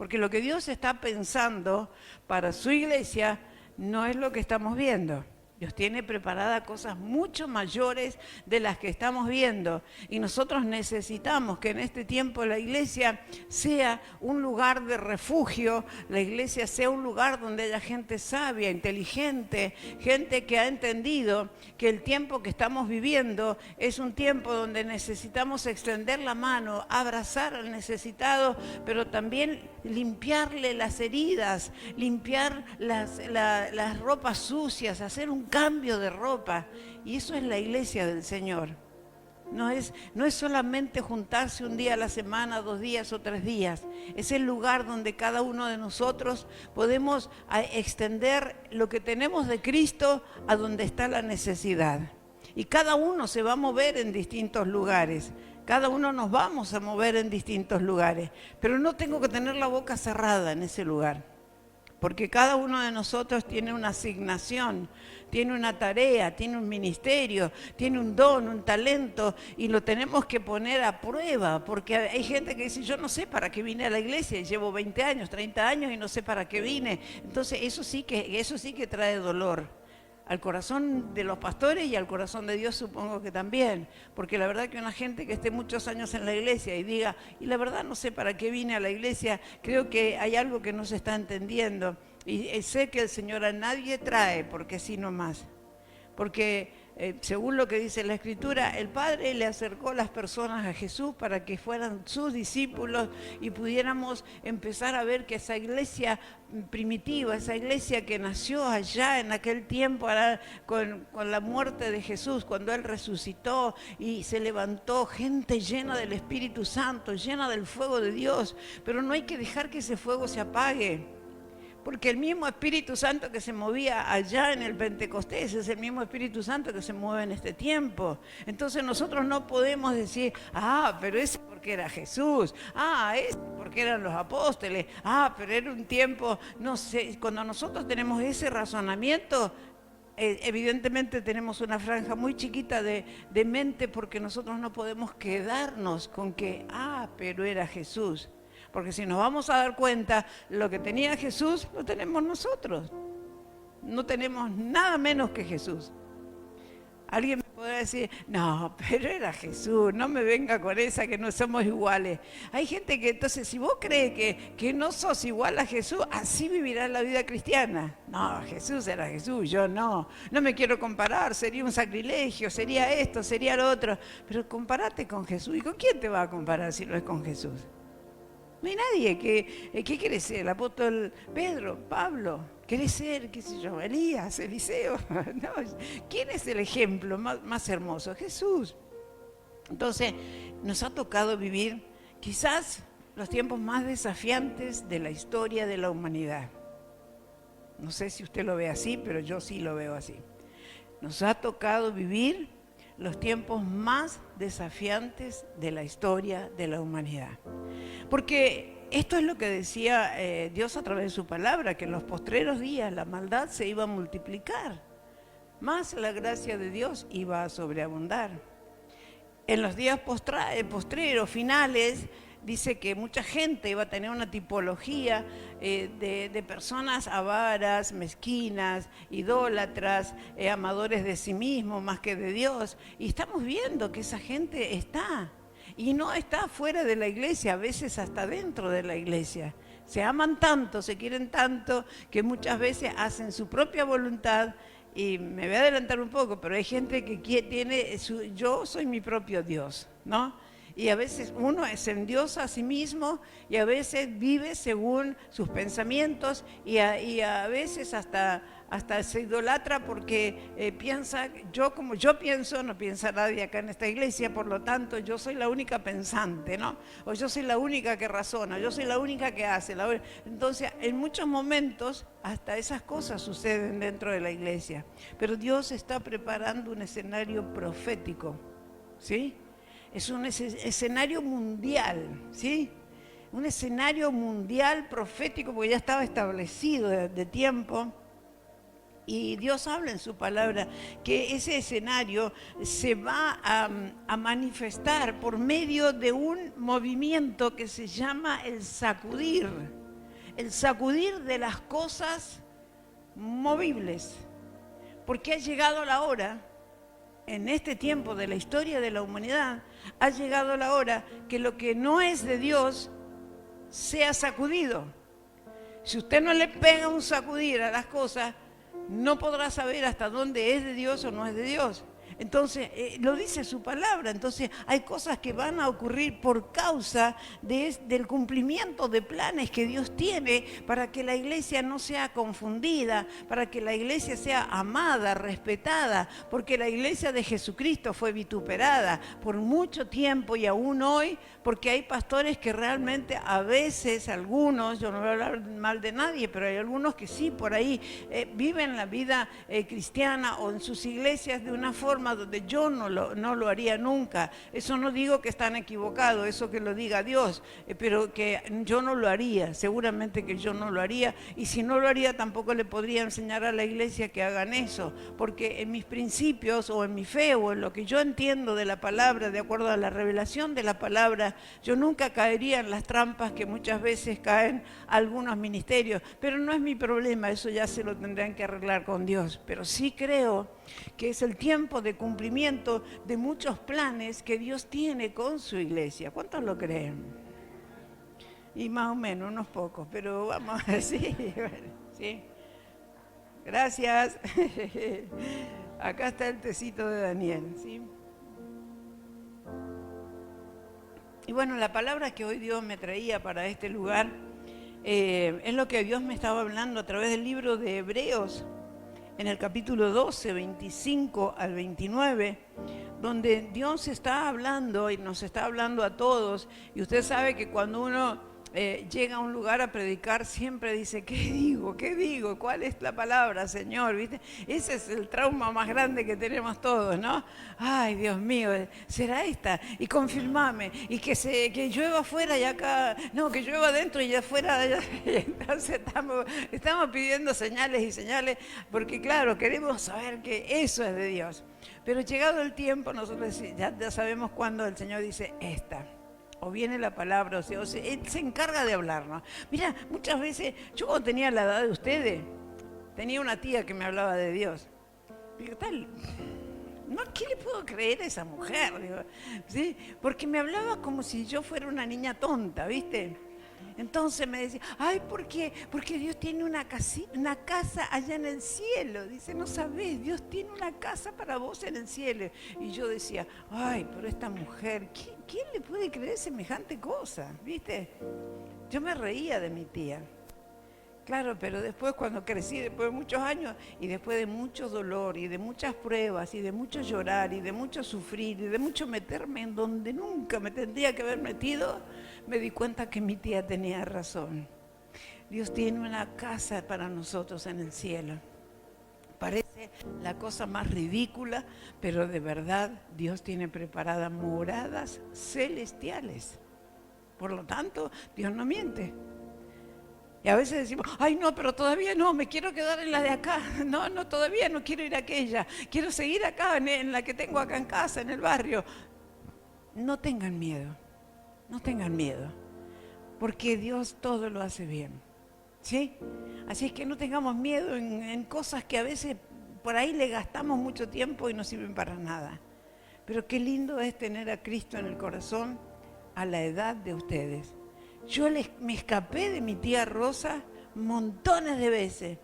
porque lo que Dios está pensando para su iglesia no es lo que estamos viendo. Dios tiene preparadas cosas mucho mayores de las que estamos viendo. Y nosotros necesitamos que en este tiempo la iglesia sea un lugar de refugio, la iglesia sea un lugar donde haya gente sabia, inteligente, gente que ha entendido que el tiempo que estamos viviendo es un tiempo donde necesitamos extender la mano, abrazar al necesitado, pero también limpiarle las heridas, limpiar las ropas sucias, hacer un cambio de ropa. Y eso es la iglesia del Señor. No es solamente juntarse un día a la semana, 2 días o 3 días. Es el lugar donde cada uno de nosotros podemos extender lo que tenemos de Cristo a donde está la necesidad. Y cada uno se va a mover en distintos lugares. Cada uno nos vamos a mover en distintos lugares. Pero no tengo que tener la boca cerrada en ese lugar. Porque cada uno de nosotros tiene una asignación, tiene una tarea, tiene un ministerio, tiene un don, un talento, y lo tenemos que poner a prueba, porque hay gente que dice, yo no sé para qué vine a la iglesia, llevo 20 años, 30 años y no sé para qué vine. Entonces eso sí que trae dolor al corazón de los pastores y al corazón de Dios, supongo que también, porque la verdad que una gente que esté muchos años en la iglesia y diga, y la verdad no sé para qué vine a la iglesia, creo que hay algo que no se está entendiendo, y sé que el Señor a nadie trae porque sí nomás, porque según lo que dice la Escritura, el Padre le acercó las personas a Jesús para que fueran sus discípulos y pudiéramos empezar a ver que esa iglesia primitiva, esa iglesia que nació allá en aquel tiempo con la muerte de Jesús, cuando Él resucitó y se levantó gente llena del Espíritu Santo, llena del fuego de Dios, pero no hay que dejar que ese fuego se apague. Porque el mismo Espíritu Santo que se movía allá en el Pentecostés es el mismo Espíritu Santo que se mueve en este tiempo. Entonces nosotros no podemos decir, pero ese porque era Jesús, ese porque eran los apóstoles, pero era un tiempo, no sé. Cuando nosotros tenemos ese razonamiento, evidentemente tenemos una franja muy chiquita de mente, porque nosotros no podemos quedarnos con que, pero era Jesús. Porque si nos vamos a dar cuenta, lo que tenía Jesús lo tenemos nosotros. No tenemos nada menos que Jesús. Alguien me podrá decir, no, pero era Jesús, no me venga con esa que no somos iguales. Hay gente que entonces, si vos crees que no sos igual a Jesús, así vivirás la vida cristiana. No, Jesús era Jesús, yo no me quiero comparar, sería un sacrilegio, sería esto, sería lo otro. Pero comparate con Jesús. ¿Y con quién te va a comparar si no es con Jesús? No hay nadie. ¿Qué quiere ser? El apóstol Pedro, Pablo, quiere ser, qué sé yo, Elías, Eliseo. No, ¿quién es el ejemplo más hermoso? Jesús. Entonces, nos ha tocado vivir quizás los tiempos más desafiantes de la historia de la humanidad. No sé si usted lo ve así, pero yo sí lo veo así. Nos ha tocado vivir los tiempos más desafiantes de la historia de la humanidad. Porque esto es lo que decía Dios a través de su palabra, que en los postreros días la maldad se iba a multiplicar, más la gracia de Dios iba a sobreabundar. En los días postreros, finales, dice que mucha gente iba a tener una tipología de personas avaras, mezquinas, idólatras, amadores de sí mismos más que de Dios. Y estamos viendo que esa gente está. Y no está fuera de la iglesia, a veces hasta dentro de la iglesia. Se aman tanto, se quieren tanto, que muchas veces hacen su propia voluntad. Y me voy a adelantar un poco, pero hay gente que tiene yo soy mi propio Dios, ¿no? Y a veces uno se endiosa a sí mismo y a veces vive según sus pensamientos y a veces hasta se idolatra porque piensa, como yo pienso, no piensa nadie acá en esta iglesia, por lo tanto yo soy la única pensante, ¿no? O yo soy la única que razona, yo soy la única que hace. Entonces, en muchos momentos hasta esas cosas suceden dentro de la iglesia. Pero Dios está preparando un escenario profético, ¿sí? Es un escenario mundial, ¿sí? Un escenario mundial profético, porque ya estaba establecido de tiempo. Y Dios habla en su palabra que ese escenario se va a manifestar por medio de un movimiento que se llama el sacudir. el sacudir de las cosas movibles, porque ha llegado la hora, en este tiempo de la historia de la humanidad, ha llegado la hora que lo que no es de Dios sea sacudido. Si usted no le pega un sacudir a las cosas, no podrá saber hasta dónde es de Dios o no es de Dios. Entonces, lo dice su palabra. Entonces, hay cosas que van a ocurrir por causa del cumplimiento de planes que Dios tiene para que la iglesia no sea confundida, para que la iglesia sea amada, respetada, porque la iglesia de Jesucristo fue vituperada por mucho tiempo y aún hoy, porque hay pastores que realmente a veces, algunos, yo no voy a hablar mal de nadie, pero hay algunos que sí, por ahí viven la vida cristiana o en sus iglesias de una forma donde yo no lo haría nunca. Eso no digo que están equivocados, eso que lo diga Dios, pero que yo no lo haría, seguramente que yo no lo haría, y si no lo haría tampoco le podría enseñar a la iglesia que hagan eso, porque en mis principios o en mi fe o en lo que yo entiendo de la palabra, de acuerdo a la revelación de la palabra, yo nunca caería en las trampas que muchas veces caen algunos ministerios, pero no es mi problema, eso ya se lo tendrán que arreglar con Dios. Pero sí creo que es el tiempo de cumplimiento de muchos planes que Dios tiene con su iglesia. ¿Cuántos lo creen? Y más o menos, unos pocos, pero vamos a decir, ¿sí? Gracias. Acá está el tecito de Daniel, ¿sí? Y bueno, la palabra que hoy Dios me traía para este lugar es lo que Dios me estaba hablando a través del libro de Hebreos, en el capítulo 12, 25 al 29, donde Dios está hablando y nos está hablando a todos. Y usted sabe que cuando uno llega a un lugar a predicar, siempre dice, ¿qué digo? ¿Qué digo? ¿Cuál es la palabra, Señor? ¿Viste? Ese es el trauma más grande que tenemos todos, ¿no? Ay, Dios mío, ¿será esta? Y confirmame, y que llueva afuera y acá, no, que llueva adentro y afuera. Entonces estamos pidiendo señales y señales, porque claro, queremos saber que eso es de Dios. Pero llegado el tiempo, nosotros ya sabemos cuándo el Señor dice, esta. O viene la palabra, o sea, Él se encarga de hablarnos. Mira, muchas veces, yo cuando tenía la edad de ustedes, tenía una tía que me hablaba de Dios. Digo, tal, no, ¿qué le puedo creer a esa mujer? Digo, ¿sí? Porque me hablaba como si yo fuera una niña tonta, ¿viste? Entonces me decía, ay, ¿por qué? Porque Dios tiene una casa allá en el cielo. Dice, no sabés, Dios tiene una casa para vos en el cielo. Y yo decía, ay, pero esta mujer, ¿quién le puede creer semejante cosa? ¿Viste? Yo me reía de mi tía. Claro, pero después cuando crecí, después de muchos años, y después de mucho dolor, y de muchas pruebas, y de mucho llorar, y de mucho sufrir, y de mucho meterme en donde nunca me tendría que haber metido, me di cuenta que mi tía tenía razón. Dios tiene una casa para nosotros en el cielo. Parece la cosa más ridícula, pero de verdad Dios tiene preparadas moradas celestiales. Por lo tanto, Dios no miente. Y a veces decimos, ay no, pero todavía no, me quiero quedar en la de acá. No, todavía no quiero ir a aquella. Quiero seguir acá, en la que tengo acá en casa, en el barrio. No tengan miedo, no tengan miedo, porque Dios todo lo hace bien, ¿sí? Así es que no tengamos miedo en cosas que a veces por ahí le gastamos mucho tiempo y no sirven para nada. Pero qué lindo es tener a Cristo en el corazón a la edad de ustedes. Yo me escapé de mi tía Rosa montones de veces.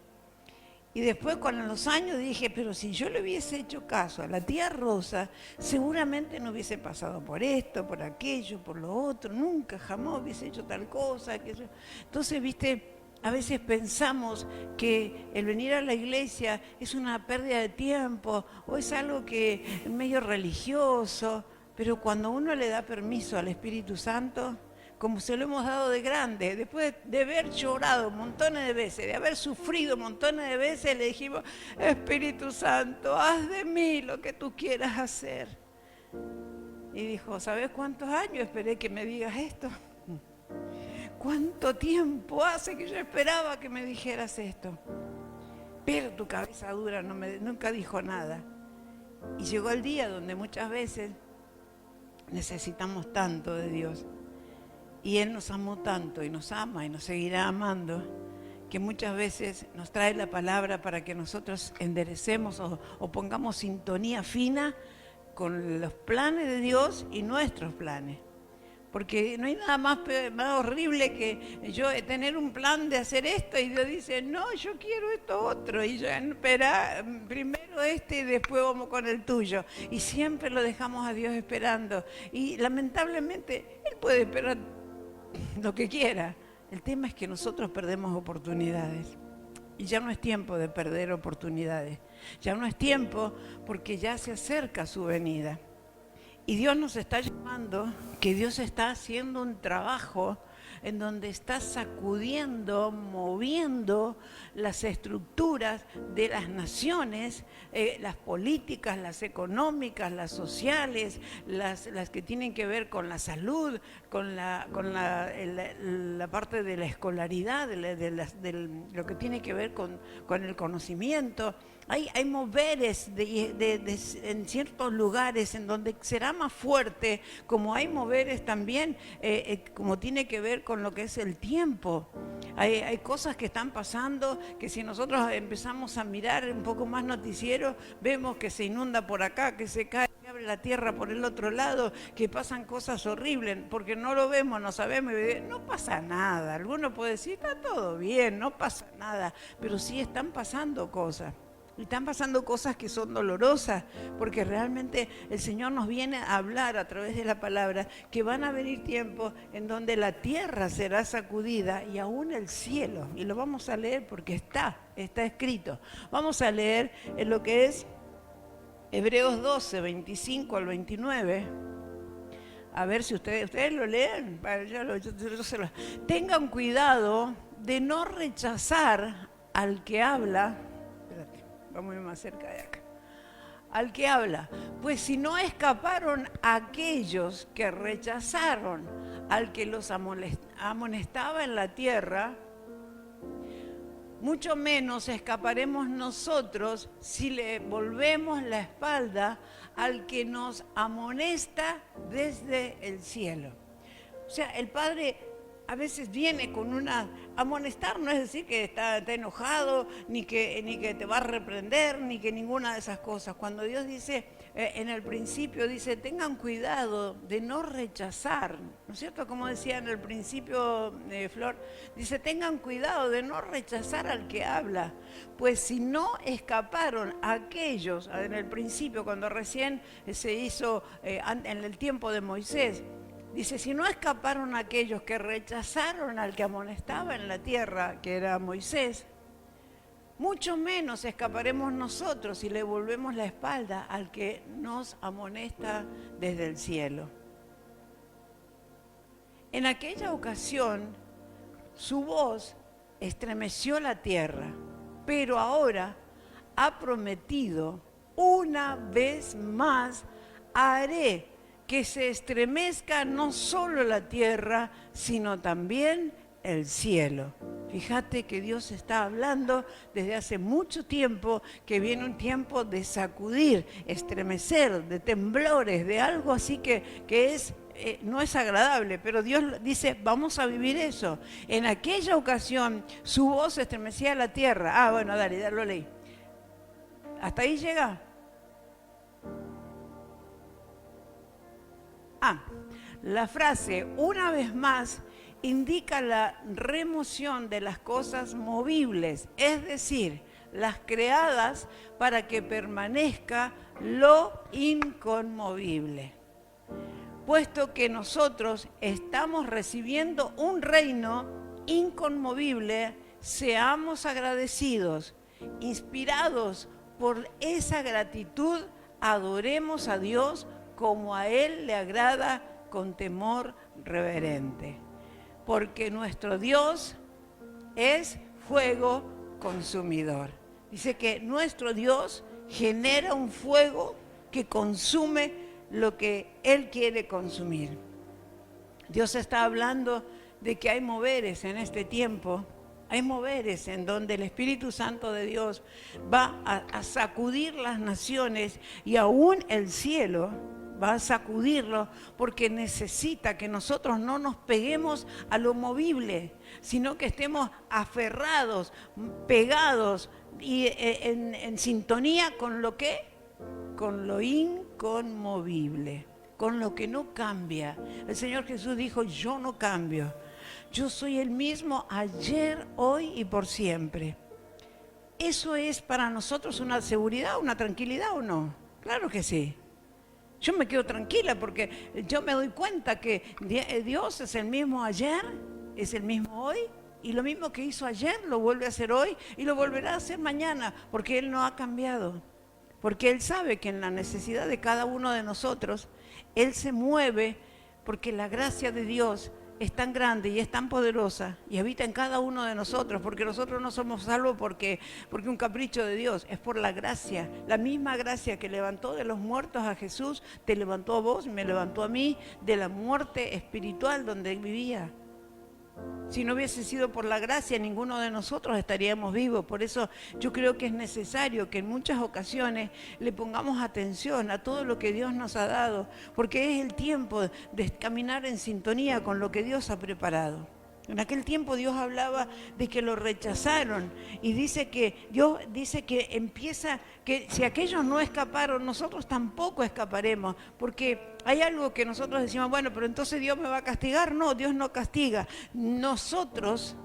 Y después con los años dije, pero si yo le hubiese hecho caso a la tía Rosa, seguramente no hubiese pasado por esto, por aquello, por lo otro. Nunca, jamás hubiese hecho tal cosa. Entonces, viste, a veces pensamos que el venir a la iglesia es una pérdida de tiempo o es algo que es medio religioso. Pero cuando uno le da permiso al Espíritu Santo, como se lo hemos dado de grande, después de haber llorado montones de veces, de haber sufrido montones de veces, le dijimos, Espíritu Santo, haz de mí lo que tú quieras hacer. Y dijo, ¿sabes cuántos años esperé que me digas esto? ¿Cuánto tiempo hace que yo esperaba que me dijeras esto? Pero tu cabeza dura nunca dijo nada. Y llegó el día donde muchas veces necesitamos tanto de Dios. Y Él nos amó tanto y nos ama y nos seguirá amando, que muchas veces nos trae la palabra para que nosotros enderecemos o pongamos sintonía fina con los planes de Dios y nuestros planes. Porque no hay nada más horrible que yo tener un plan de hacer esto y Dios dice, no, yo quiero esto otro. Y yo, espera, primero este y después vamos con el tuyo. Y siempre lo dejamos a Dios esperando. Y lamentablemente Él puede esperar lo que quiera. El tema es que nosotros perdemos oportunidades. Y ya no es tiempo de perder oportunidades. Ya no es tiempo porque ya se acerca su venida. Y Dios nos está llamando, que Dios está haciendo un trabajo en donde está sacudiendo, moviendo las estructuras de las naciones, las políticas, las económicas, las sociales, las que tienen que ver con la salud, con la parte de la escolaridad, de lo que tiene que ver con el conocimiento. Hay moveres en ciertos lugares en donde será más fuerte, como hay moveres también, como tiene que ver con lo que es el tiempo. Hay cosas que están pasando que si nosotros empezamos a mirar un poco más noticiero, vemos que se inunda por acá, que se cae, que abre la tierra por el otro lado, que pasan cosas horribles, porque no lo vemos, no sabemos, no pasa nada. Alguno puede decir, está todo bien, no pasa nada, pero sí están pasando cosas. Y están pasando cosas que son dolorosas, porque realmente el Señor nos viene a hablar a través de la palabra que van a venir tiempos en donde la tierra será sacudida y aún el cielo. Y lo vamos a leer porque está escrito. Vamos a leer en lo que es Hebreos 12, 25 al 29. A ver si ustedes lo leen. Tengan cuidado de no rechazar al que habla. Vamos a ir más cerca de acá. Al que habla, pues si no escaparon aquellos que rechazaron al que los amonestaba en la tierra, mucho menos escaparemos nosotros si le volvemos la espalda al que nos amonesta desde el cielo. O sea, el Padre a veces viene con una... Amonestar no es decir que está enojado, ni que te va a reprender, ni que ninguna de esas cosas. Cuando Dios dice, en el principio, dice, tengan cuidado de no rechazar, ¿no es cierto? Como decía en el principio, Flor, dice, tengan cuidado de no rechazar al que habla, pues si no escaparon aquellos, en el principio, cuando recién se hizo, en el tiempo de Moisés, dice, si no escaparon aquellos que rechazaron al que amonestaba en la tierra, que era Moisés, mucho menos escaparemos nosotros si le volvemos la espalda al que nos amonesta desde el cielo. En aquella ocasión, su voz estremeció la tierra, pero ahora ha prometido, una vez más, haré que se estremezca no solo la tierra, sino también el cielo. Fíjate que Dios está hablando desde hace mucho tiempo, que viene un tiempo de sacudir, estremecer, de temblores, de algo así que es, no es agradable, pero Dios dice, vamos a vivir eso. En aquella ocasión, su voz estremecía la tierra. Ah, bueno, dale, lo leí. ¿Hasta ahí llega? La frase una vez más indica la remoción de las cosas movibles, es decir, las creadas para que permanezca lo inconmovible. Puesto que nosotros estamos recibiendo un reino inconmovible, seamos agradecidos, inspirados por esa gratitud, adoremos a Dios como a Él le agrada, con temor reverente. Porque nuestro Dios es fuego consumidor. Dice que nuestro Dios genera un fuego que consume lo que Él quiere consumir. Dios está hablando de que hay moveres en este tiempo. Hay moveres en donde el Espíritu Santo de Dios va a sacudir las naciones y aún el cielo va a sacudirlo porque necesita que nosotros no nos peguemos a lo movible, sino que estemos aferrados, pegados y en sintonía con lo que, con lo inconmovible, con lo que no cambia. El Señor Jesús dijo, yo no cambio, yo soy el mismo ayer, hoy y por siempre. ¿Eso es para nosotros una seguridad, una tranquilidad o no? Claro que sí. Yo me quedo tranquila porque yo me doy cuenta que Dios es el mismo ayer, es el mismo hoy, y lo mismo que hizo ayer lo vuelve a hacer hoy y lo volverá a hacer mañana, porque Él no ha cambiado. Porque Él sabe que en la necesidad de cada uno de nosotros, Él se mueve porque la gracia de Dios es tan grande y es tan poderosa y habita en cada uno de nosotros, porque nosotros no somos salvos porque un capricho de Dios, es por la gracia. La misma gracia que levantó de los muertos a Jesús, te levantó a vos, me levantó a mí de la muerte espiritual donde Él vivía. Si no hubiese sido por la gracia, ninguno de nosotros estaríamos vivos. Por eso yo creo que es necesario que en muchas ocasiones le pongamos atención a todo lo que Dios nos ha dado, porque es el tiempo de caminar en sintonía con lo que Dios ha preparado. En aquel tiempo Dios hablaba de que lo rechazaron y dice que Dios dice que empieza, que si aquellos no escaparon, nosotros tampoco escaparemos, porque hay algo que nosotros decimos, bueno, pero entonces Dios me va a castigar. No, Dios no castiga. Nosotros,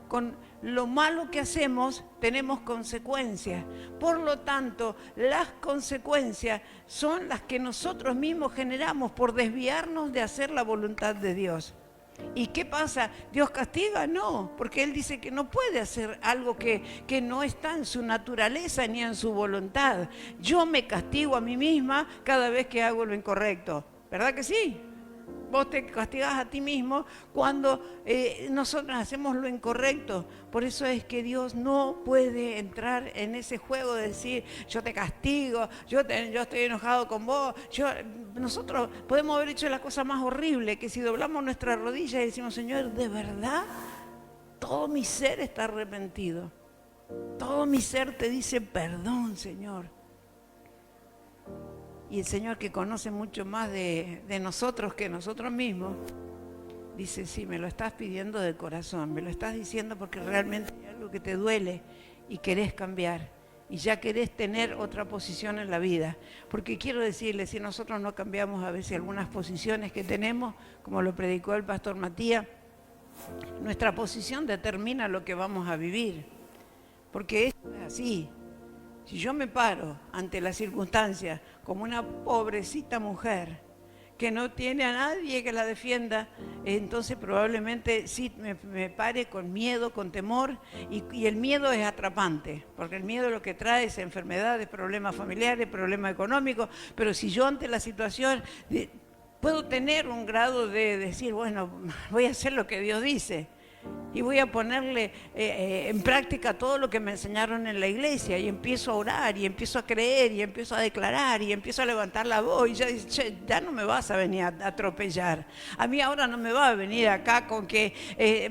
con lo malo que hacemos, tenemos consecuencias. Por lo tanto, las consecuencias son las que nosotros mismos generamos por desviarnos de hacer la voluntad de Dios. ¿Y qué pasa? ¿Dios castiga? No, porque Él dice que no puede hacer algo que no está en su naturaleza ni en su voluntad. Yo me castigo a mí misma cada vez que hago lo incorrecto, ¿verdad que sí? Vos te castigás a ti mismo cuando nosotros hacemos lo incorrecto. Por eso es que Dios no puede entrar en ese juego de decir, yo te castigo, yo estoy enojado con vos. Nosotros podemos haber hecho la cosa más horrible, que si doblamos nuestra rodilla y decimos, Señor, ¿de verdad? Todo mi ser está arrepentido. Todo mi ser te dice, perdón, Señor. Y el Señor, que conoce mucho más de nosotros que nosotros mismos, dice, sí, me lo estás pidiendo de corazón, me lo estás diciendo porque realmente hay algo que te duele y querés cambiar. Y ya querés tener otra posición en la vida. Porque quiero decirles, si nosotros no cambiamos a veces algunas posiciones que tenemos, como lo predicó el pastor Matías, nuestra posición determina lo que vamos a vivir. Porque esto es así. Si yo me paro ante las circunstancias como una pobrecita mujer que no tiene a nadie que la defienda, entonces probablemente sí me pare con miedo, con temor, y el miedo es atrapante, porque el miedo lo que trae es enfermedades, problemas familiares, problemas económicos, pero si yo ante la situación puedo tener un grado de decir, bueno, voy a hacer lo que Dios dice, y voy a ponerle en práctica todo lo que me enseñaron en la iglesia, y empiezo a orar, y empiezo a creer, y empiezo a declarar, y empiezo a levantar la voz, y ya dice, che, ya no me vas a venir a atropellar. A mí ahora no me va a venir acá con que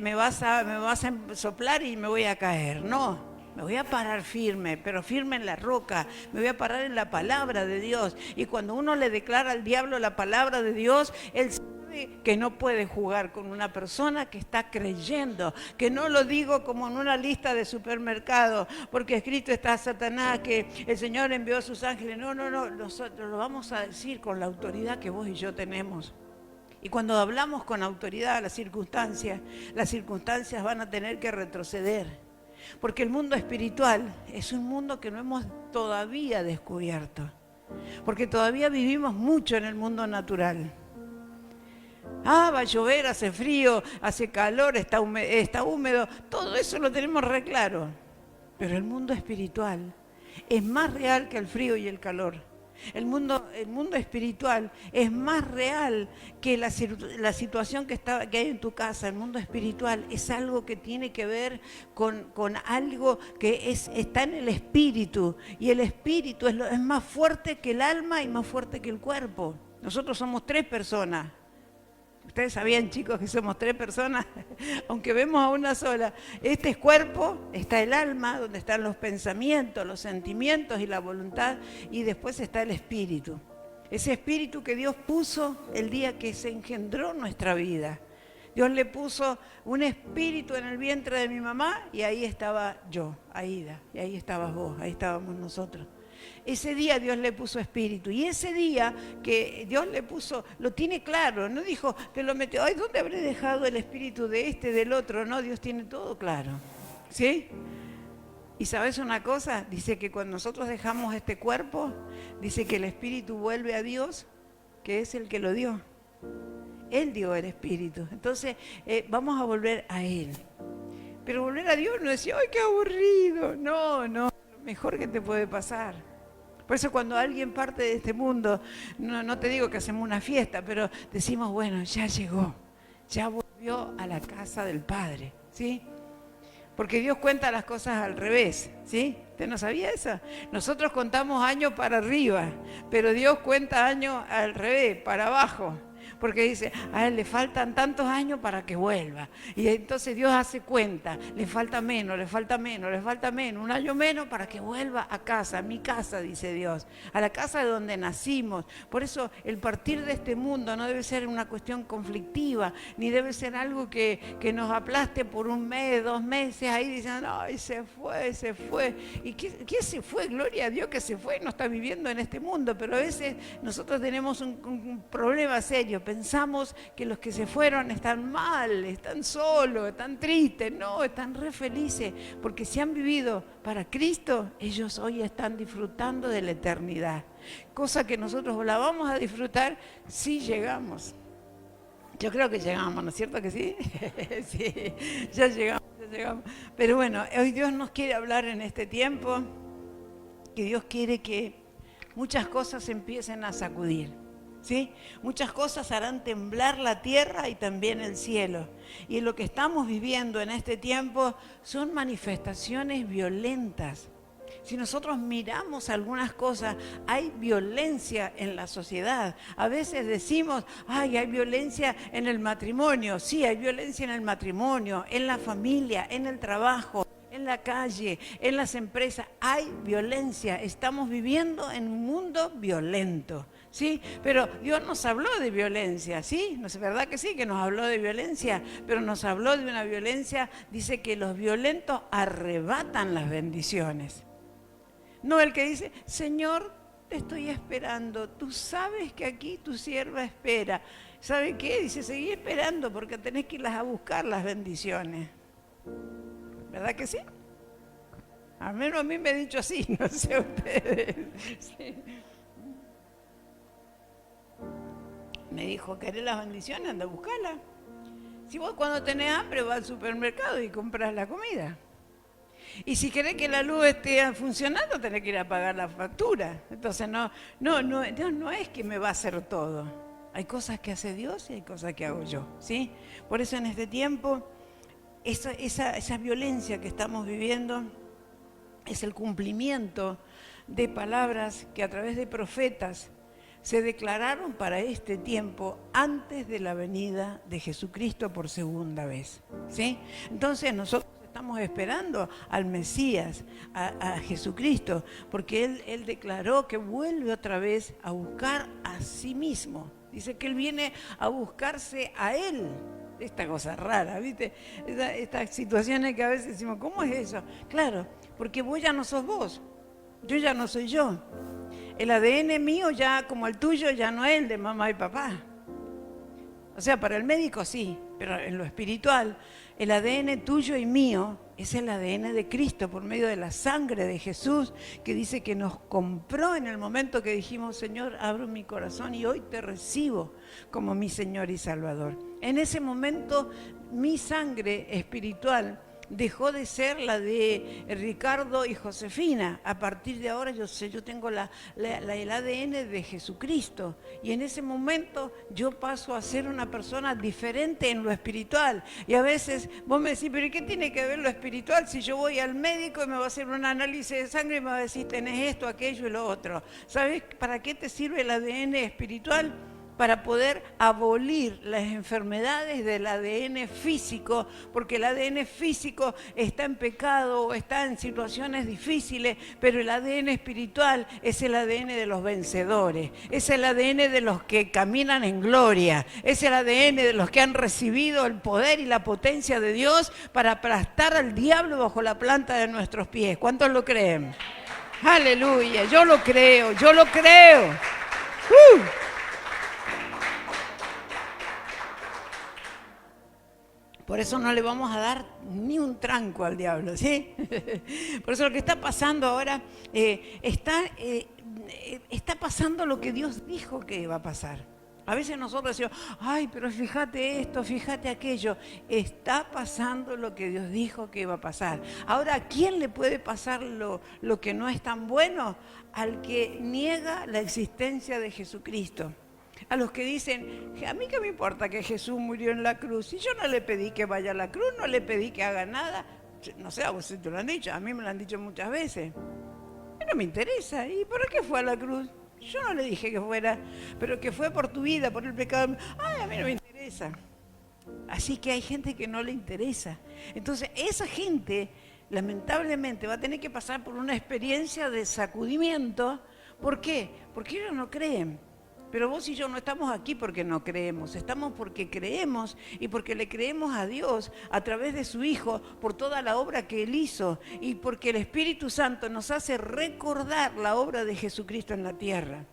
me vas a soplar y me voy a caer. No, me voy a parar firme, pero firme en la roca, me voy a parar en la palabra de Dios. Y cuando uno le declara al diablo la palabra de Dios, él que no puede jugar con una persona que está creyendo, que no lo digo como en una lista de supermercado, porque escrito está Satanás, que el Señor envió a sus ángeles. No, nosotros lo vamos a decir con la autoridad que vos y yo tenemos. Y cuando hablamos con autoridad a las circunstancias van a tener que retroceder, porque el mundo espiritual es un mundo que no hemos todavía descubierto, porque todavía vivimos mucho en el mundo natural. Va a llover, hace frío, hace calor, está húmedo, todo eso lo tenemos re claro. Pero el mundo espiritual es más real que el frío y el calor. El mundo espiritual es más real que la situación que hay en tu casa. El mundo espiritual es algo que tiene que ver con algo que está en el espíritu. Y el espíritu es más fuerte que el alma y más fuerte que el cuerpo. Nosotros somos 3 personas. Ustedes sabían, chicos, que somos 3 personas, aunque vemos a una sola. Este es cuerpo, está el alma, donde están los pensamientos, los sentimientos y la voluntad, y después está el espíritu. Ese espíritu que Dios puso el día que se engendró nuestra vida. Dios le puso un espíritu en el vientre de mi mamá y ahí estaba yo, Aida, y ahí estabas vos, ahí estábamos nosotros. Ese día Dios le puso espíritu y ese día que Dios le puso, lo tiene claro, no dijo que lo metió, ay, ¿dónde habré dejado el espíritu de este, del otro? No, Dios tiene todo claro, ¿sí? Y ¿sabes una cosa? Dice que cuando nosotros dejamos este cuerpo, dice que el espíritu vuelve a Dios, que es el que lo dio. Él dio el espíritu. Entonces, vamos a volver a Él. Pero volver a Dios no es decir, ¡ay, qué aburrido! No, lo mejor que te puede pasar. Por eso cuando alguien parte de este mundo, no te digo que hacemos una fiesta, pero decimos, bueno, ya llegó, ya volvió a la casa del Padre, ¿sí? Porque Dios cuenta las cosas al revés, ¿sí? ¿Usted no sabía eso? Nosotros contamos años para arriba, pero Dios cuenta años al revés, para abajo. Porque dice, a él le faltan tantos años para que vuelva. Y entonces Dios hace cuenta, le falta menos, le falta menos, le falta menos, un año menos para que vuelva a casa, a mi casa, dice Dios, a la casa de donde nacimos. Por eso el partir de este mundo no debe ser una cuestión conflictiva, ni debe ser algo que nos aplaste por un mes, 2 meses, ahí diciendo, ay, se fue, se fue. ¿Y qué se fue? Gloria a Dios que se fue, no está viviendo en este mundo, pero a veces nosotros tenemos un problema serio. Pensamos que los que se fueron están mal, están solos, están tristes. No, están re felices, porque si han vivido para Cristo, ellos hoy están disfrutando de la eternidad. Cosa que nosotros la vamos a disfrutar si llegamos. Yo creo que llegamos, ¿no es cierto que sí? Sí, ya llegamos. Pero bueno, hoy Dios nos quiere hablar en este tiempo, que Dios quiere que muchas cosas empiecen a sacudir. ¿Sí? Muchas cosas harán temblar la tierra y también el cielo. Y lo que estamos viviendo en este tiempo son manifestaciones violentas. Si nosotros miramos algunas cosas, hay violencia en la sociedad. A veces decimos, ay, hay violencia en el matrimonio. Sí, hay violencia en el matrimonio, en la familia, en el trabajo, en la calle, en las empresas. Hay violencia. Estamos viviendo en un mundo violento. ¿Sí? Pero Dios nos habló de violencia, ¿sí? ¿No es verdad que sí? Que nos habló de violencia, pero nos habló de una violencia, dice que los violentos arrebatan las bendiciones. No el que dice, Señor, te estoy esperando, tú sabes que aquí tu sierva espera. ¿Sabe qué? Dice, seguí esperando porque tenés que irlas a buscar las bendiciones. ¿Verdad que sí? Al menos a mí me ha dicho así, no sé a ustedes. Sí. Me dijo, ¿querés las bendiciones? Anda a buscarlas. Si vos cuando tenés hambre vas al supermercado y compras la comida. Y si querés que la luz esté funcionando, tenés que ir a pagar la factura. Entonces Dios no es que me va a hacer todo. Hay cosas que hace Dios y hay cosas que hago yo, ¿sí? Por eso en este tiempo, esa violencia que estamos viviendo es el cumplimiento de palabras que a través de profetas se declararon para este tiempo antes de la venida de Jesucristo por segunda vez, ¿sí? Entonces nosotros estamos esperando al Mesías, a Jesucristo, porque Él declaró que vuelve otra vez a buscar a sí mismo. Dice que Él viene a buscarse a Él. Esta cosa rara, ¿viste? Estas situaciones que a veces decimos, ¿cómo es eso? Claro, porque vos ya no sos vos, yo ya no soy yo. El ADN mío ya, como el tuyo, ya no es el de mamá y papá. O sea, para el médico sí, pero en lo espiritual, el ADN tuyo y mío es el ADN de Cristo por medio de la sangre de Jesús, que dice que nos compró en el momento que dijimos, Señor, abro mi corazón y hoy te recibo como mi Señor y Salvador. En ese momento, mi sangre espiritual dejó de ser la de Ricardo y Josefina. A partir de ahora yo tengo el ADN de Jesucristo, y en ese momento yo paso a ser una persona diferente en lo espiritual. Y a veces vos me decís, pero ¿y qué tiene que ver lo espiritual si yo voy al médico y me va a hacer un análisis de sangre y me va a decir tenés esto, aquello y lo otro? ¿Sabes para qué te sirve el ADN espiritual? para poder abolir las enfermedades del ADN físico, porque el ADN físico está en pecado o está en situaciones difíciles, pero el ADN espiritual es el ADN de los vencedores, es el ADN de los que caminan en gloria, es el ADN de los que han recibido el poder y la potencia de Dios para aplastar al diablo bajo la planta de nuestros pies. ¿Cuántos lo creen? Aleluya, yo lo creo, yo lo creo. Por eso no le vamos a dar ni un tranco al diablo, ¿sí? Por eso lo que está pasando ahora, está pasando lo que Dios dijo que iba a pasar. A veces nosotros decimos, ay, pero fíjate esto, fíjate aquello. Está pasando lo que Dios dijo que iba a pasar. Ahora, ¿a quién le puede pasar lo que no es tan bueno? Al que niega la existencia de Jesucristo. A los que dicen, a mí qué me importa que Jesús murió en la cruz, si yo no le pedí que vaya a la cruz, no le pedí que haga nada. No sé, a vos te lo han dicho, a mí me lo han dicho muchas veces. No me interesa, ¿y por qué fue a la cruz? Yo no le dije que fuera, pero que fue por tu vida, por el pecado. Ay, a mí no me interesa. Así que hay gente que no le interesa. Entonces, esa gente, lamentablemente, va a tener que pasar por una experiencia de sacudimiento. ¿Por qué? Porque ellos no creen. Pero vos y yo no estamos aquí porque no creemos, estamos porque creemos y porque le creemos a Dios a través de su Hijo por toda la obra que Él hizo y porque el Espíritu Santo nos hace recordar la obra de Jesucristo en la tierra.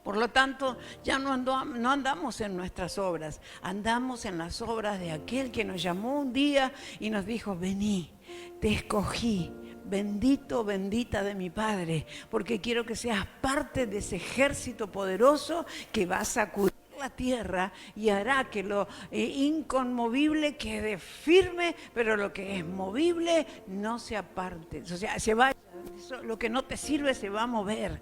Por lo tanto, ya no andamos en nuestras obras, andamos en las obras de aquel que nos llamó un día y nos dijo, vení, te escogí. Bendito, bendita de mi Padre, porque quiero que seas parte de ese ejército poderoso que va a sacudir la tierra y hará que lo inconmovible quede firme, pero lo que es movible no se aparte, o sea, se vaya. Eso, lo que no te sirve se va a mover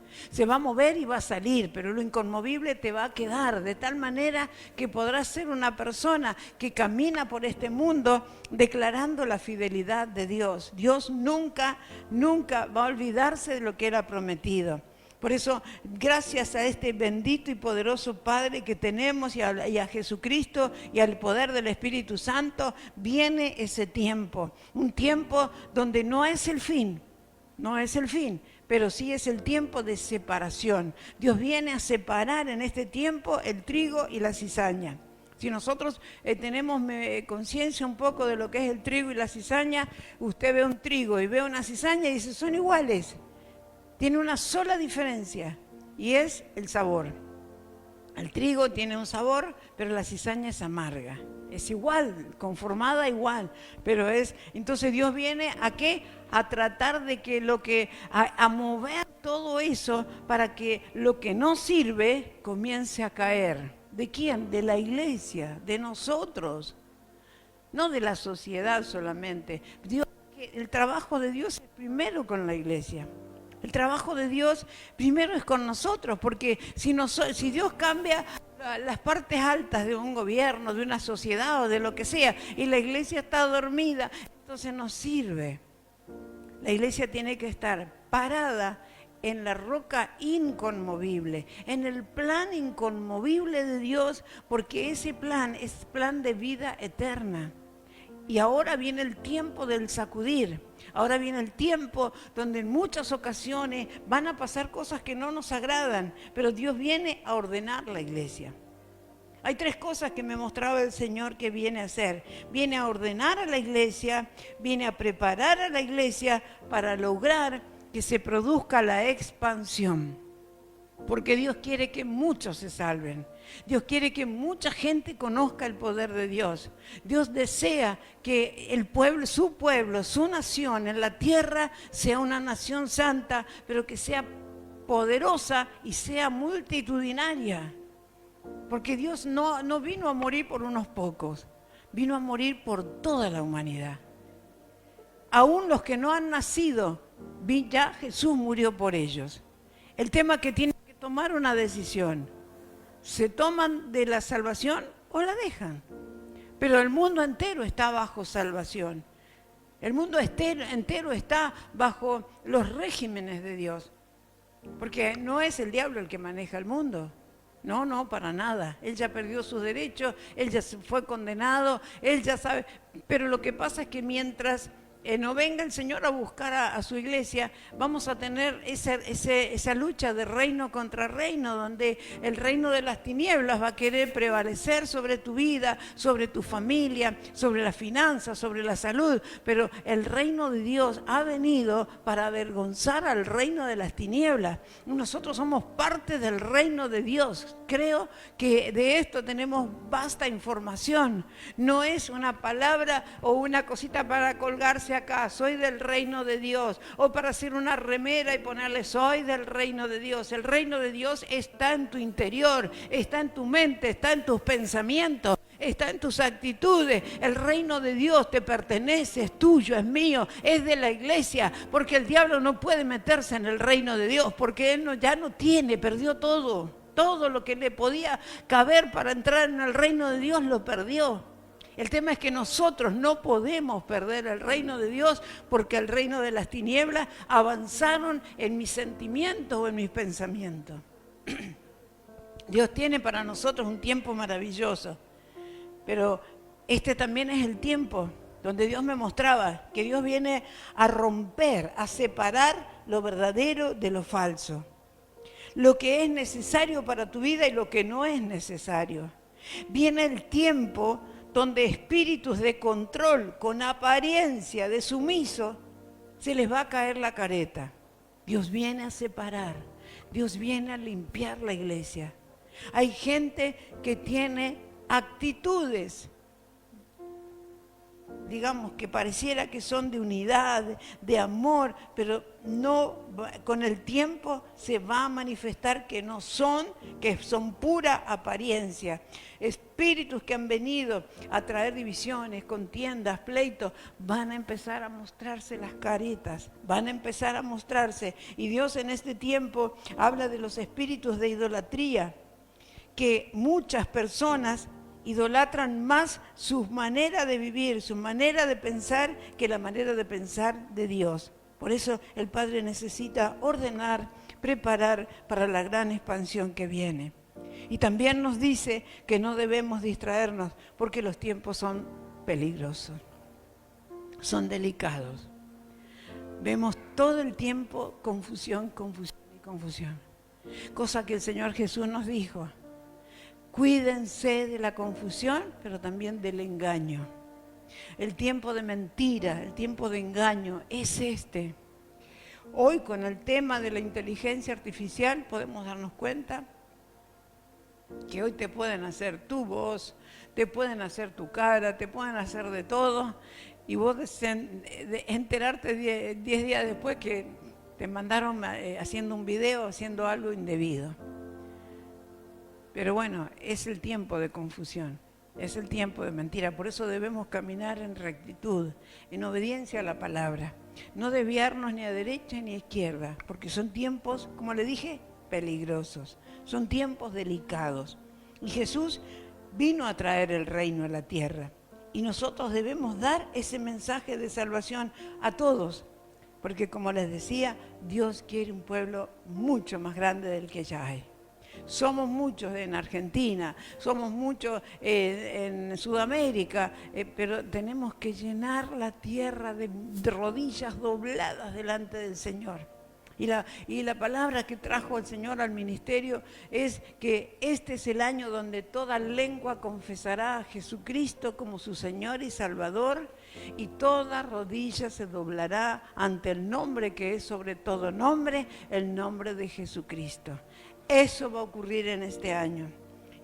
y va a salir, pero lo inconmovible te va a quedar, de tal manera que podrás ser una persona que camina por este mundo declarando la fidelidad de Dios. Dios nunca, nunca va a olvidarse de lo que Él ha prometido. Por eso, gracias a este bendito y poderoso Padre que tenemos y a Jesucristo y al poder del Espíritu Santo, viene ese tiempo, un tiempo donde no es el fin. No es el fin, pero sí es el tiempo de separación. Dios viene a separar en este tiempo el trigo y la cizaña. Si nosotros tenemos conciencia un poco de lo que es el trigo y la cizaña, usted ve un trigo y ve una cizaña y dice, son iguales. Tiene una sola diferencia y es el sabor. El trigo tiene un sabor, pero la cizaña es amarga. Es igual, conformada igual, pero es... Entonces Dios viene ¿a qué? A tratar de que a mover todo eso para que lo que no sirve comience a caer. ¿De quién? De la iglesia, de nosotros, no de la sociedad solamente. El trabajo de Dios es primero con la iglesia. El trabajo de Dios primero es con nosotros, porque si Dios cambia las partes altas de un gobierno, de una sociedad o de lo que sea, y la iglesia está dormida, entonces no sirve. La iglesia tiene que estar parada en la roca inconmovible, en el plan inconmovible de Dios, porque ese plan es plan de vida eterna. Y ahora viene el tiempo del sacudir. Ahora viene el tiempo donde en muchas ocasiones van a pasar cosas que no nos agradan, pero Dios viene a ordenar la iglesia. Hay 3 cosas que me mostraba el Señor que viene a hacer. Viene a ordenar a la iglesia, viene a preparar a la iglesia para lograr que se produzca la expansión. Porque Dios quiere que muchos se salven. Dios quiere que mucha gente conozca el poder de Dios. Dios desea que el pueblo, su nación en la tierra sea una nación santa, pero que sea poderosa y sea multitudinaria. Porque Dios no vino a morir por unos pocos, vino a morir por toda la humanidad. Aún los que no han nacido, ya Jesús murió por ellos. El tema es que tienen que tomar una decisión. ¿Se toman de la salvación o la dejan? Pero el mundo entero está bajo salvación. El mundo entero está bajo los regímenes de Dios. Porque no es el diablo el que maneja el mundo. No, no, para nada. Él ya perdió sus derechos, él ya fue condenado, él ya sabe. Pero lo que pasa es que mientras no venga el Señor a buscar a su iglesia, vamos a tener esa lucha de reino contra reino, donde el reino de las tinieblas va a querer prevalecer sobre tu vida, sobre tu familia, sobre las finanzas, sobre la salud. Pero el reino de Dios ha venido para avergonzar al reino de las tinieblas. Nosotros somos parte del reino de Dios. Creo que de esto tenemos vasta información. No es una palabra o una cosita para colgarse acá, soy del reino de Dios, o para hacer una remera y ponerle soy del reino de Dios. El reino de Dios está en tu interior, está en tu mente, está en tus pensamientos, está en tus actitudes. El reino de Dios te pertenece, es tuyo, es mío, es de la iglesia, porque el diablo no puede meterse en el reino de Dios, porque él ya no tiene, perdió todo. Todo lo que le podía caber para entrar en el reino de Dios lo perdió. El tema es que nosotros no podemos perder el reino de Dios, porque el reino de las tinieblas avanzaron en mis sentimientos o en mis pensamientos. Dios tiene para nosotros un tiempo maravilloso, pero este también es el tiempo donde Dios me mostraba que Dios viene a romper, a separar lo verdadero de lo falso, lo que es necesario para tu vida y lo que no es necesario. Viene el tiempo donde espíritus de control con apariencia de sumiso se les va a caer la careta. Dios viene a separar, Dios viene a limpiar la iglesia. Hay gente que tiene actitudes, digamos, que pareciera que son de unidad, de amor, pero no, con el tiempo se va a manifestar que no son, que son pura apariencia. Espíritus que han venido a traer divisiones, contiendas, pleitos, van a empezar a mostrarse las caretas, van a empezar a mostrarse. Y Dios en este tiempo habla de los espíritus de idolatría, que muchas personas idolatran más su manera de vivir, su manera de pensar, que la manera de pensar de Dios. Por eso el Padre necesita ordenar, preparar para la gran expansión que viene. Y también nos dice que no debemos distraernos, porque los tiempos son peligrosos, son delicados. Vemos todo el tiempo confusión, confusión y confusión. Cosa que el Señor Jesús nos dijo: cuídense de la confusión, pero también del engaño. El tiempo de mentira, el tiempo de engaño es este. Hoy, con el tema de la inteligencia artificial, podemos darnos cuenta que hoy te pueden hacer tu voz, te pueden hacer tu cara, te pueden hacer de todo, y vos enterarte 10 días después que te mandaron haciendo un video, haciendo algo indebido. Pero bueno, es el tiempo de confusión, es el tiempo de mentira. Por eso debemos caminar en rectitud, en obediencia a la palabra. No desviarnos ni a derecha ni a izquierda, porque son tiempos, como le dije, peligrosos. Son tiempos delicados. Y Jesús vino a traer el reino a la tierra. Y nosotros debemos dar ese mensaje de salvación a todos. Porque como les decía, Dios quiere un pueblo mucho más grande del que ya hay. Somos muchos en Argentina, somos muchos en Sudamérica, pero tenemos que llenar la tierra de rodillas dobladas delante del Señor. Y la palabra que trajo el Señor al ministerio es que este es el año donde toda lengua confesará a Jesucristo como su Señor y Salvador, y toda rodilla se doblará ante el nombre que es sobre todo nombre, el nombre de Jesucristo. Eso va a ocurrir en este año.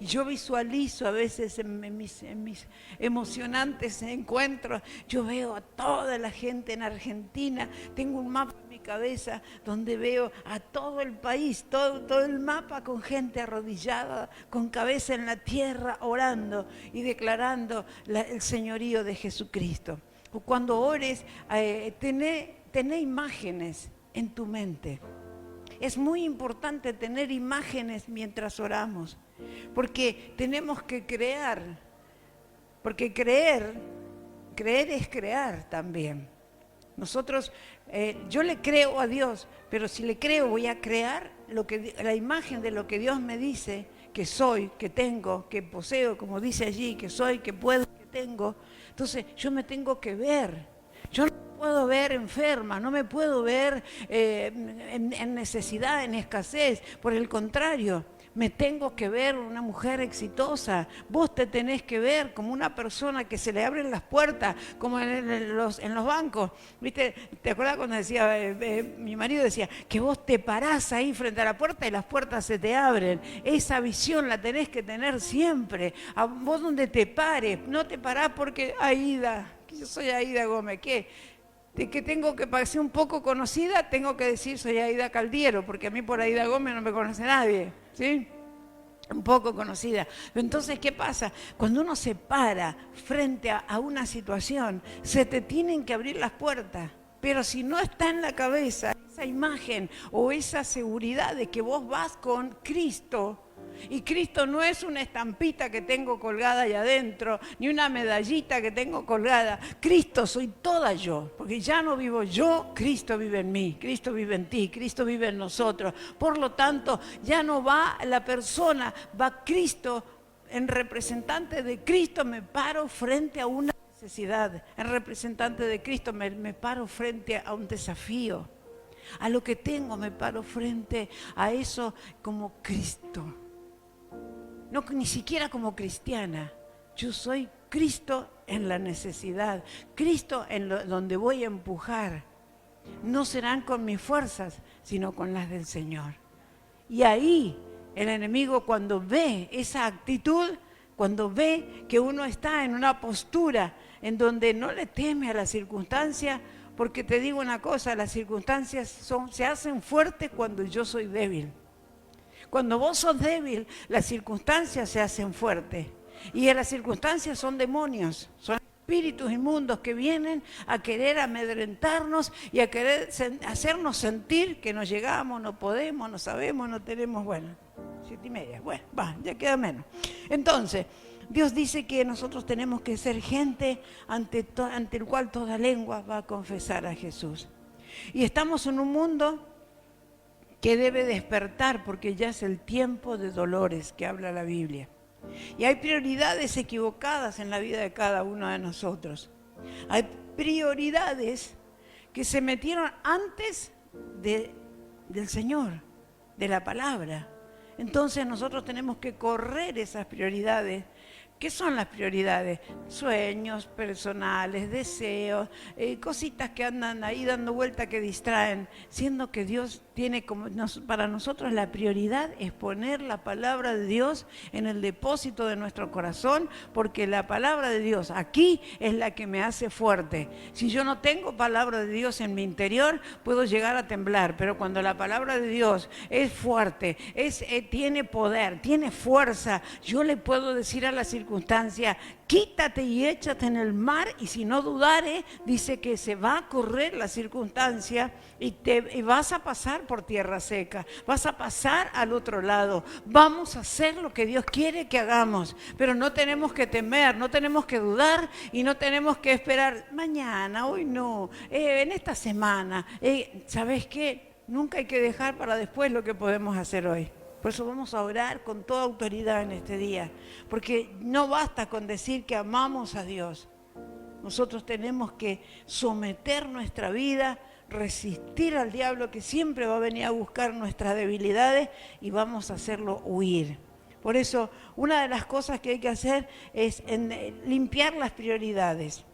Y yo visualizo a veces en mis emocionantes encuentros, yo veo a toda la gente en Argentina, tengo un mapa en mi cabeza donde veo a todo el país, todo el mapa con gente arrodillada, con cabeza en la tierra, orando y declarando el señorío de Jesucristo. Cuando ores, tené imágenes en tu mente. Es muy importante tener imágenes mientras oramos, porque tenemos que crear, porque creer es crear también. Nosotros, yo le creo a Dios, pero si le creo voy a crear la imagen de lo que Dios me dice que soy, que tengo, que poseo, como dice allí, que soy, que puedo, que tengo. Entonces yo me tengo que ver. Yo no me puedo ver enferma, no me puedo ver en necesidad, en escasez. Por el contrario, me tengo que ver una mujer exitosa. Vos te tenés que ver como una persona que se le abren las puertas, como en los bancos. ¿Viste? ¿Te acuerdas cuando decía, mi marido decía, que vos te parás ahí frente a la puerta y las puertas se te abren? Esa visión la tenés que tener siempre. A vos donde te pares, no te parás porque Aida, yo soy Aida Gómez, ¿qué? De que tengo que ser un poco conocida, tengo que decir soy Aida Caldiero, porque a mí por Aida Gómez no me conoce nadie, ¿sí? Un poco conocida. Entonces, ¿qué pasa? Cuando uno se para frente a una situación, se te tienen que abrir las puertas. Pero si no está en la cabeza esa imagen o esa seguridad de que vos vas con Cristo, y Cristo no es una estampita que tengo colgada ahí adentro, ni una medallita que tengo colgada. Cristo soy toda yo, porque ya no vivo yo, Cristo vive en mí, Cristo vive en ti, Cristo vive en nosotros. Por lo tanto, ya no va la persona, va Cristo. En representante de Cristo me paro frente a una necesidad. En representante de Cristo me paro frente a un desafío. A lo que tengo me paro frente a eso como Cristo. No, ni siquiera como cristiana. Yo soy Cristo en la necesidad, Cristo en donde voy a empujar. No serán con mis fuerzas, sino con las del Señor. Y ahí el enemigo, cuando ve esa actitud, cuando ve que uno está en una postura en donde no le teme a las circunstancias, porque te digo una cosa, las circunstancias se hacen fuertes cuando yo soy débil. Cuando vos sos débil, las circunstancias se hacen fuertes. Y las circunstancias son demonios, son espíritus inmundos que vienen a querer amedrentarnos y a querer hacernos sentir que no llegamos, no podemos, no sabemos, no tenemos, 7:30, ya queda menos. Entonces, Dios dice que nosotros tenemos que ser gente ante el cual toda lengua va a confesar a Jesús. Y estamos en un mundo que debe despertar porque ya es el tiempo de dolores que habla la Biblia. Y hay prioridades equivocadas en la vida de cada uno de nosotros. Hay prioridades que se metieron antes del Señor, de la palabra. Entonces nosotros tenemos que correr esas prioridades. ¿Qué son las prioridades? Sueños personales, deseos, cositas que andan ahí dando vuelta que distraen, siendo que Dios tiene para nosotros la prioridad es poner la palabra de Dios en el depósito de nuestro corazón, porque la palabra de Dios aquí es la que me hace fuerte. Si yo no tengo palabra de Dios en mi interior, puedo llegar a temblar, pero cuando la palabra de Dios es fuerte, tiene poder, tiene fuerza, yo le puedo decir a la circunstancia, quítate y échate en el mar, y si no dudare, dice que se va a correr la circunstancia y vas a pasar por tierra seca, vas a pasar al otro lado, vamos a hacer lo que Dios quiere que hagamos, pero no tenemos que temer, no tenemos que dudar y no tenemos que esperar mañana, hoy no, en esta semana, ¿sabes qué? Nunca hay que dejar para después lo que podemos hacer hoy. Por eso vamos a orar con toda autoridad en este día, porque no basta con decir que amamos a Dios. Nosotros tenemos que someter nuestra vida, resistir al diablo que siempre va a venir a buscar nuestras debilidades y vamos a hacerlo huir. Por eso, una de las cosas que hay que hacer es limpiar las prioridades.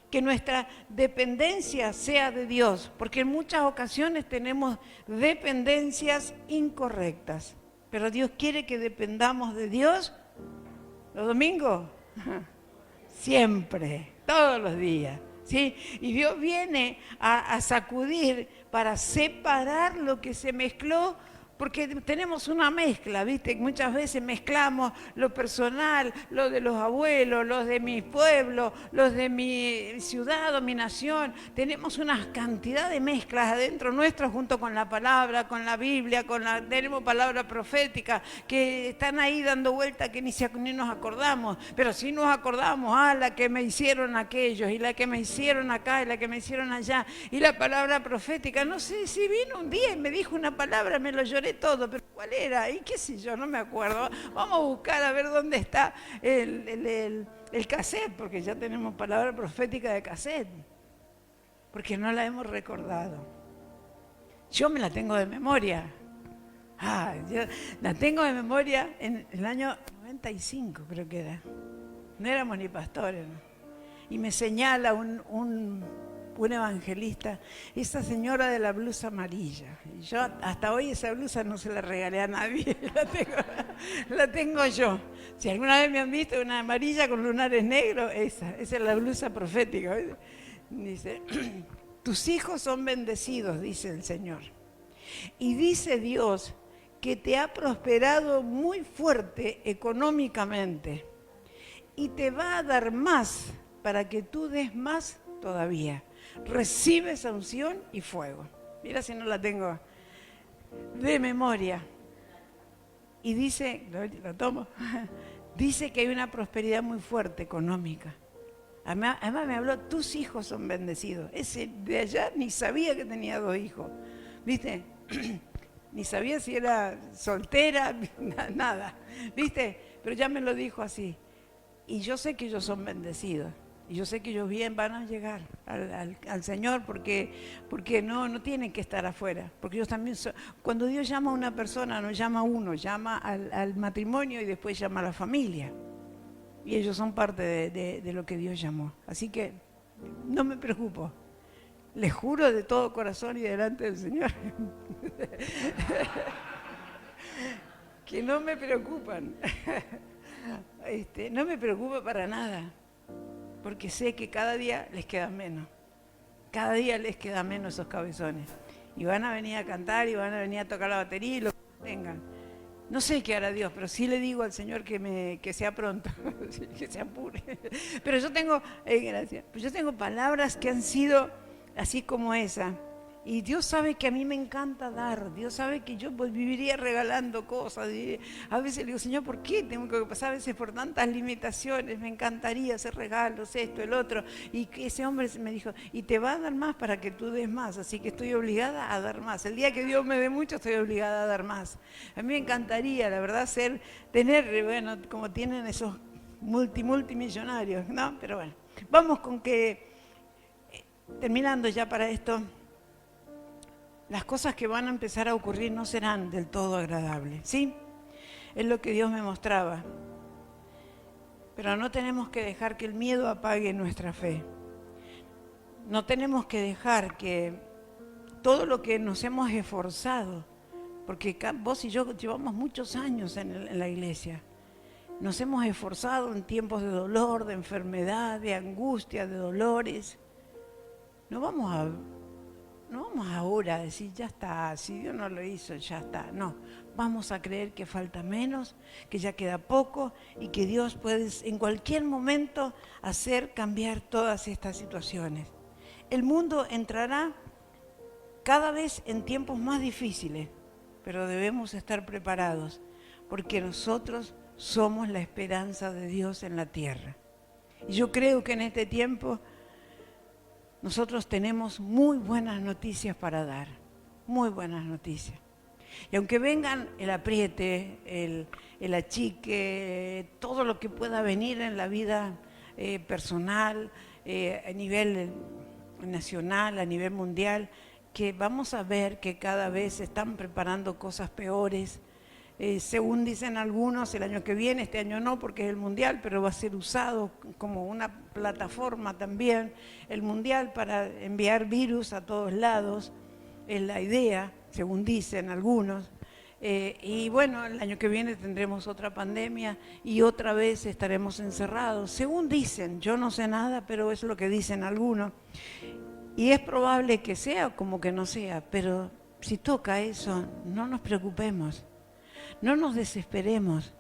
Que nuestra dependencia sea de Dios, porque en muchas ocasiones tenemos dependencias incorrectas. Pero Dios quiere que dependamos de Dios los domingos, siempre, todos los días, ¿sí? Y Dios viene a sacudir para separar lo que se mezcló, porque tenemos una mezcla, ¿viste? Muchas veces mezclamos lo personal, lo de los abuelos, los de mi pueblo, los de mi ciudad o mi nación. Tenemos una cantidad de mezclas adentro nuestro junto con la palabra, con la Biblia, tenemos palabra profética que están ahí dando vuelta que ni nos acordamos. Pero sí nos acordamos, la que me hicieron aquellos y la que me hicieron acá y la que me hicieron allá. Y la palabra profética, no sé si vino un día y me dijo una palabra, me lo lloré anoté todo, pero ¿cuál era? Y qué sé yo, no me acuerdo. Vamos a buscar a ver dónde está el cassette, porque ya tenemos palabra profética de cassette, porque no la hemos recordado. Yo me la tengo de memoria. Yo la tengo de memoria en el año 95, creo que era. No éramos ni pastores, ¿no? Y me señala un evangelista, esa señora de la blusa amarilla. Y yo hasta hoy esa blusa no se la regalé a nadie, la tengo yo. Si alguna vez me han visto una amarilla con lunares negros, esa es la blusa profética. Dice, tus hijos son bendecidos, dice el Señor. Y dice Dios que te ha prosperado muy fuerte económicamente y te va a dar más para que tú des más todavía. Recibe esa unción y fuego. Mira si no la tengo de memoria. Y dice, lo tomo, dice que hay una prosperidad muy fuerte económica. Además me habló, tus hijos son bendecidos. Ese de allá ni sabía que tenía 2 hijos. ¿Viste? Ni sabía si era soltera, nada. ¿Viste? Pero ya me lo dijo así. Y yo sé que ellos son bendecidos. Y yo sé que ellos bien van a llegar al Señor porque no tienen que estar afuera. Porque ellos también cuando Dios llama a una persona, no llama a uno, llama al matrimonio y después llama a la familia. Y ellos son parte de lo que Dios llamó. Así que no me preocupo. Les juro de todo corazón y delante del Señor que no me preocupan. No me preocupa para nada. Porque sé que cada día les queda menos. Cada día les queda menos esos cabezones. Y van a venir a cantar y van a venir a tocar la batería y lo que tengan. No sé qué hará Dios, pero sí le digo al Señor que sea pronto, que se apure. Pero yo tengo, gracias, pues yo tengo palabras que han sido así como esa. Y Dios sabe que a mí me encanta dar. Dios sabe que yo viviría regalando cosas. Y a veces le digo, Señor, ¿por qué tengo que pasar a veces por tantas limitaciones? Me encantaría hacer regalos, esto, el otro. Y que ese hombre me dijo, y te va a dar más para que tú des más. Así que estoy obligada a dar más. El día que Dios me dé mucho, estoy obligada a dar más. A mí me encantaría, la verdad, tener, bueno, como tienen esos multimillonarios, ¿no? Pero bueno, vamos con que, terminando ya para esto, las cosas que van a empezar a ocurrir no serán del todo agradables, ¿sí? Es lo que Dios me mostraba. Pero no tenemos que dejar que el miedo apague nuestra fe. No tenemos que dejar que todo lo que nos hemos esforzado, porque vos y yo llevamos muchos años en la iglesia, nos hemos esforzado en tiempos de dolor, de enfermedad, de angustia, de dolores. No vamos ahora a decir, ya está, si Dios no lo hizo, ya está. No, vamos a creer que falta menos, que ya queda poco y que Dios puede en cualquier momento hacer cambiar todas estas situaciones. El mundo entrará cada vez en tiempos más difíciles, pero debemos estar preparados porque nosotros somos la esperanza de Dios en la tierra. Y yo creo que en este tiempo nosotros tenemos muy buenas noticias para dar, muy buenas noticias. Y aunque vengan el apriete, el achique, todo lo que pueda venir en la vida personal, a nivel nacional, a nivel mundial, que vamos a ver que cada vez se están preparando cosas peores. Según dicen algunos, el año que viene, este año no porque es el mundial, pero va a ser usado como una plataforma también, el mundial, para enviar virus a todos lados, es la idea, según dicen algunos. Y bueno, el año que viene tendremos otra pandemia y otra vez estaremos encerrados, según dicen, yo no sé nada, pero es lo que dicen algunos. Y es probable que sea como que no sea, pero si toca eso, no nos preocupemos. No nos desesperemos,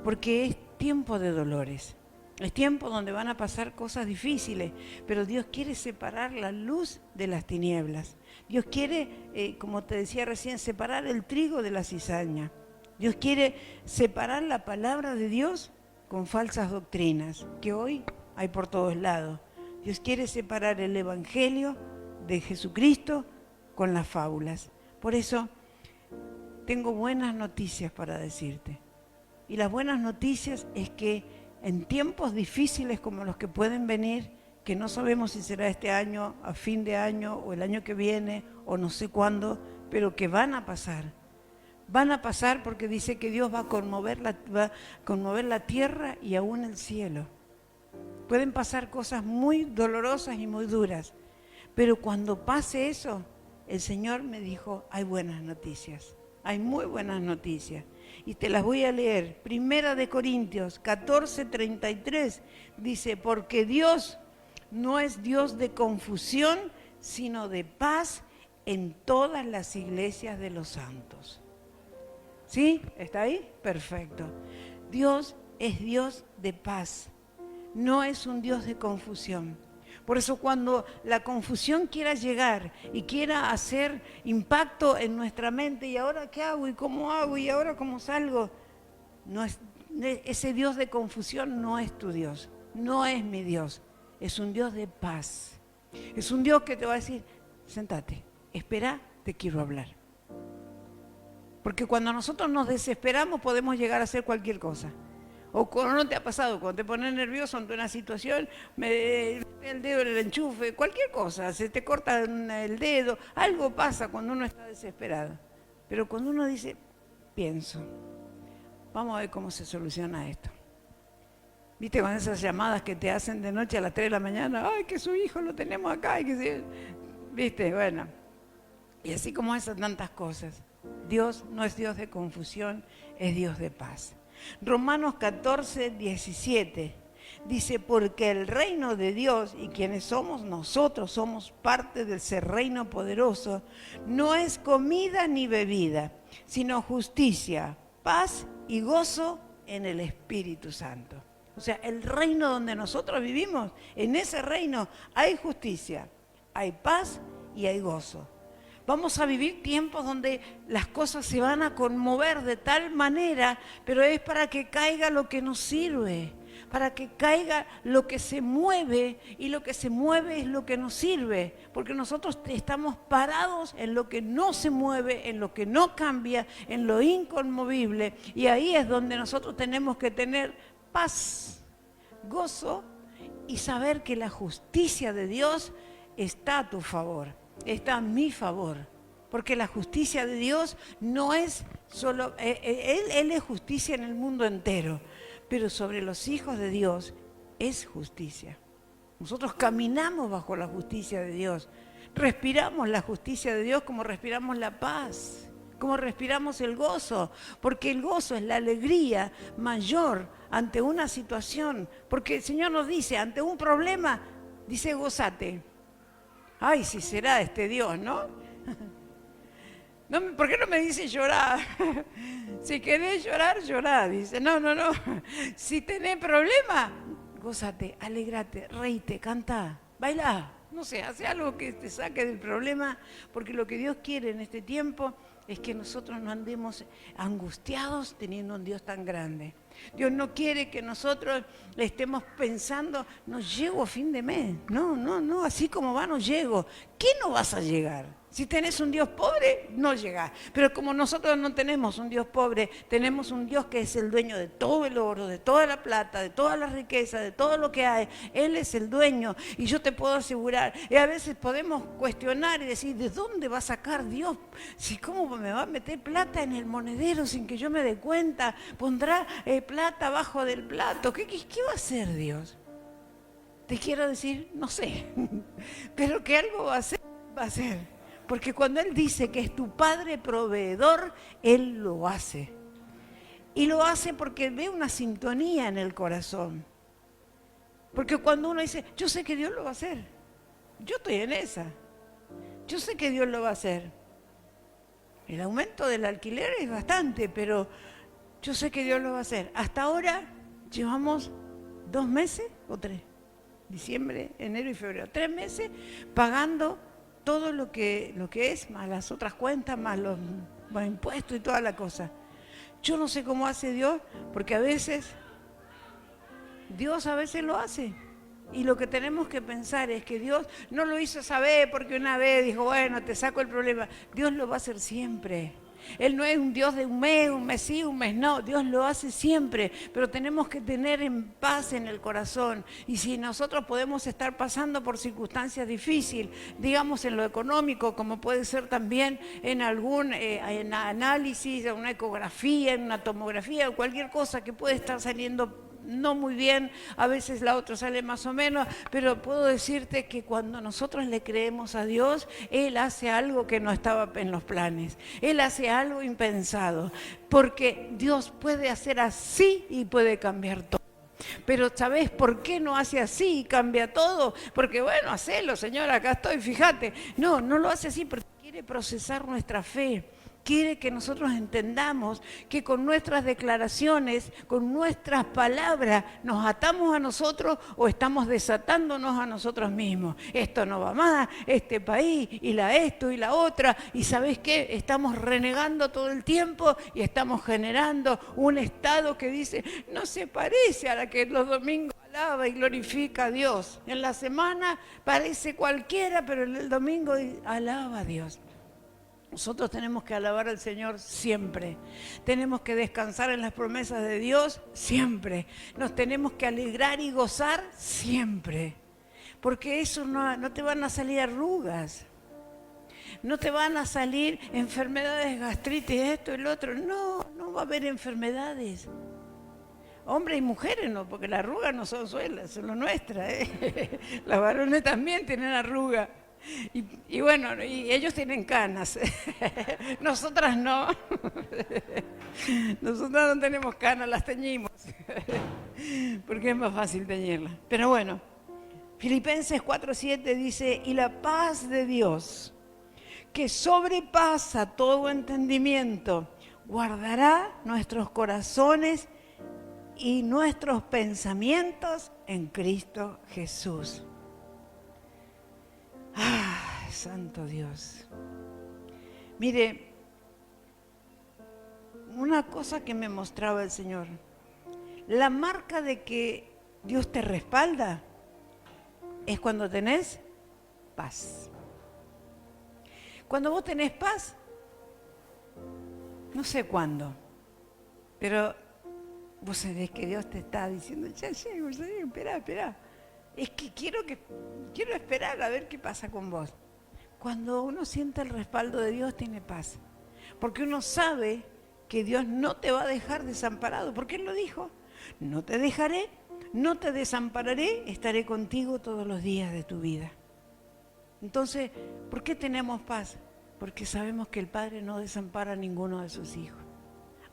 porque es tiempo de dolores, es tiempo donde van a pasar cosas difíciles, pero Dios quiere separar la luz de las tinieblas. Dios quiere, como te decía recién, separar el trigo de la cizaña. Dios quiere separar la palabra de Dios con falsas doctrinas, que hoy hay por todos lados. Dios quiere separar el Evangelio de Jesucristo con las fábulas. Por eso tengo buenas noticias para decirte. Y las buenas noticias es que en tiempos difíciles como los que pueden venir, que no sabemos si será este año, a fin de año, o el año que viene, o no sé cuándo, pero que van a pasar. Van a pasar porque dice que Dios va a conmover la tierra y aún el cielo. Pueden pasar cosas muy dolorosas y muy duras, pero cuando pase eso, el Señor me dijo, hay buenas noticias, hay muy buenas noticias. Y te las voy a leer. Primera de Corintios 14:33 dice, porque Dios no es Dios de confusión, sino de paz en todas las iglesias de los santos. ¿Sí? ¿Está ahí? Perfecto. Dios es Dios de paz, no es un Dios de confusión. Por eso cuando la confusión quiera llegar y quiera hacer impacto en nuestra mente, ¿y ahora qué hago? ¿Y cómo hago? ¿Y ahora cómo salgo? No es, ese Dios de confusión no es tu Dios, no es mi Dios, es un Dios de paz. Es un Dios que te va a decir, sentate, espera, te quiero hablar. Porque cuando nosotros nos desesperamos podemos llegar a hacer cualquier cosa. O cuando no te ha pasado, cuando te pones nervioso ante una situación, el dedo en el enchufe, cualquier cosa, se te corta el dedo, algo pasa cuando uno está desesperado. Pero cuando uno dice, pienso, vamos a ver cómo se soluciona esto. ¿Viste con esas llamadas que te hacen de noche a las 3 de la mañana? ¡Ay, que su hijo lo tenemos acá! ¿Viste? Bueno, y así como esas tantas cosas. Dios no es Dios de confusión, es Dios de paz. Romanos 14:17 dice, porque el reino de Dios, y quienes somos nosotros, somos parte de ese reino poderoso, no es comida ni bebida, sino justicia, paz y gozo en el Espíritu Santo. O sea, el reino donde nosotros vivimos, en ese reino hay justicia, hay paz y hay gozo. Vamos a vivir tiempos donde las cosas se van a conmover de tal manera, pero es para que caiga lo que nos sirve, para que caiga lo que se mueve, y lo que se mueve es lo que nos sirve, porque nosotros estamos parados en lo que no se mueve, en lo que no cambia, en lo inconmovible, y ahí es donde nosotros tenemos que tener paz, gozo y saber que la justicia de Dios está a tu favor. Está a mi favor, porque la justicia de Dios no es solo, Él es justicia en el mundo entero, pero sobre los hijos de Dios es justicia. Nosotros caminamos bajo la justicia de Dios, respiramos la justicia de Dios como respiramos la paz, como respiramos el gozo, porque el gozo es la alegría mayor ante una situación, porque el Señor nos dice, ante un problema, dice, gózate. Ay, si será este Dios, ¿no? ¿Por qué no me dice llorar? Si querés llorar, llorá. Dice, no. Si tenés problema, gózate, alegrate, reíte, cantá, bailá. No sé, hace algo que te saque del problema, porque lo que Dios quiere en este tiempo es que nosotros no andemos angustiados teniendo un Dios tan grande. Dios no quiere que nosotros estemos pensando, no llego a fin de mes. No, así como va no llego. ¿Qué no vas a llegar? Si tenés un Dios pobre, no llegás. Pero como nosotros no tenemos un Dios pobre, tenemos un Dios que es el dueño de todo el oro, de toda la plata, de toda la riqueza, de todo lo que hay. Él es el dueño, y yo te puedo asegurar, y a veces podemos cuestionar y decir, ¿de dónde va a sacar Dios? Si cómo me va a meter plata en el monedero sin que yo me dé cuenta, pondrá plata abajo del plato. ¿Qué va a hacer Dios? Te quiero decir, no sé, pero que algo va a hacer, va a hacer. Porque cuando Él dice que es tu Padre proveedor, Él lo hace. Y lo hace porque ve una sintonía en el corazón. Porque cuando uno dice, yo sé que Dios lo va a hacer, yo estoy en esa, yo sé que Dios lo va a hacer. El aumento del alquiler es bastante, pero yo sé que Dios lo va a hacer. Hasta ahora llevamos 2 meses o 3, diciembre, enero y febrero, 3 meses pagando todo lo que es, más las otras cuentas, más los impuestos y toda la cosa. Yo no sé cómo hace Dios, porque Dios a veces lo hace. Y lo que tenemos que pensar es que Dios no lo hizo esa vez porque una vez dijo, bueno, te saco el problema. Dios lo va a hacer siempre. Él no es un Dios de un mes sí, un mes no. Dios lo hace siempre, pero tenemos que tener en paz en el corazón. Y si nosotros podemos estar pasando por circunstancias difíciles, digamos en lo económico, como puede ser también en algún en análisis, en una ecografía, en una tomografía, o cualquier cosa que puede estar saliendo no muy bien, a veces la otra sale más o menos, pero puedo decirte que cuando nosotros le creemos a Dios, Él hace algo que no estaba en los planes, Él hace algo impensado, porque Dios puede hacer así y puede cambiar todo. Pero ¿sabés por qué no hace así y cambia todo? Porque bueno, hacelo, Señor, acá estoy, fíjate. No, no lo hace así porque quiere procesar nuestra fe. Quiere que nosotros entendamos que con nuestras declaraciones, con nuestras palabras, nos atamos a nosotros o estamos desatándonos a nosotros mismos. Esto no va más, este país, y la esto y la otra. Y ¿sabés qué? Estamos renegando todo el tiempo y estamos generando un estado que dice, no se parece a la que los domingos alaba y glorifica a Dios. En la semana parece cualquiera, pero en el domingo alaba a Dios. Nosotros tenemos que alabar al Señor siempre. Tenemos que descansar en las promesas de Dios siempre. Nos tenemos que alegrar y gozar siempre. Porque eso no te van a salir arrugas. No te van a salir enfermedades, gastritis, esto y lo otro. No, no va a haber enfermedades. Hombres y mujeres no, porque las arrugas no son suelas, son las nuestras. Los varones también tienen arrugas. Y bueno, y ellos tienen canas, nosotras no, nosotras no tenemos canas, las teñimos, porque es más fácil teñirlas. Pero bueno, Filipenses 4:7 dice, y la paz de Dios, que sobrepasa todo entendimiento, guardará nuestros corazones y nuestros pensamientos en Cristo Jesús. ¡Ah, santo Dios! Mire, una cosa que me mostraba el Señor, la marca de que Dios te respalda es cuando tenés paz. Cuando vos tenés paz, no sé cuándo, pero vos sabés que Dios te está diciendo, ya llego, espera. Es que quiero esperar a ver qué pasa con vos. Cuando uno siente el respaldo de Dios, tiene paz. Porque uno sabe que Dios no te va a dejar desamparado, porque Él lo dijo. No te dejaré, no te desampararé, estaré contigo todos los días de tu vida. Entonces, ¿por qué tenemos paz? Porque sabemos que el Padre no desampara a ninguno de sus hijos.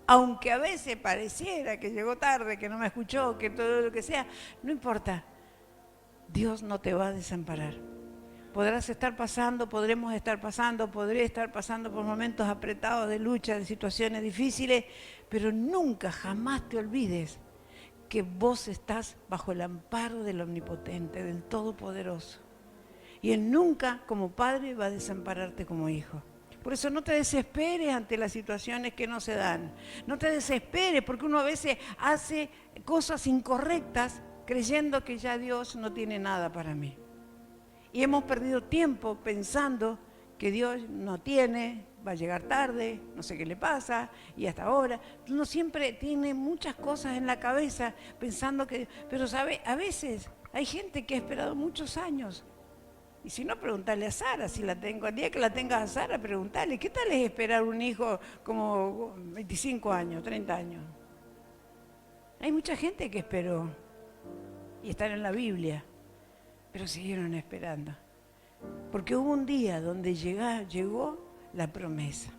Aunque a veces pareciera que llegó tarde, que no me escuchó, que todo lo que sea, no importa. Dios no te va a desamparar. Podrás estar pasando, podré estar pasando por momentos apretados de lucha, de situaciones difíciles, pero nunca, jamás te olvides que vos estás bajo el amparo del Omnipotente, del Todopoderoso. Y Él nunca, como Padre, va a desampararte como hijo. Por eso no te desesperes ante las situaciones que no se dan. No te desesperes, porque uno a veces hace cosas incorrectas creyendo que ya Dios no tiene nada para mí. Y hemos perdido tiempo pensando que Dios no tiene, va a llegar tarde, no sé qué le pasa, y hasta ahora. Uno siempre tiene muchas cosas en la cabeza pensando que... Pero ¿sabe? A veces hay gente que ha esperado muchos años. Y si no, preguntarle a Sara, si la tengo. Al día que la tengas a Sara, preguntarle, ¿qué tal es esperar un hijo como 25 años, 30 años? Hay mucha gente que esperó. Y están en la Biblia, pero siguieron esperando. Porque hubo un día donde llegó la promesa.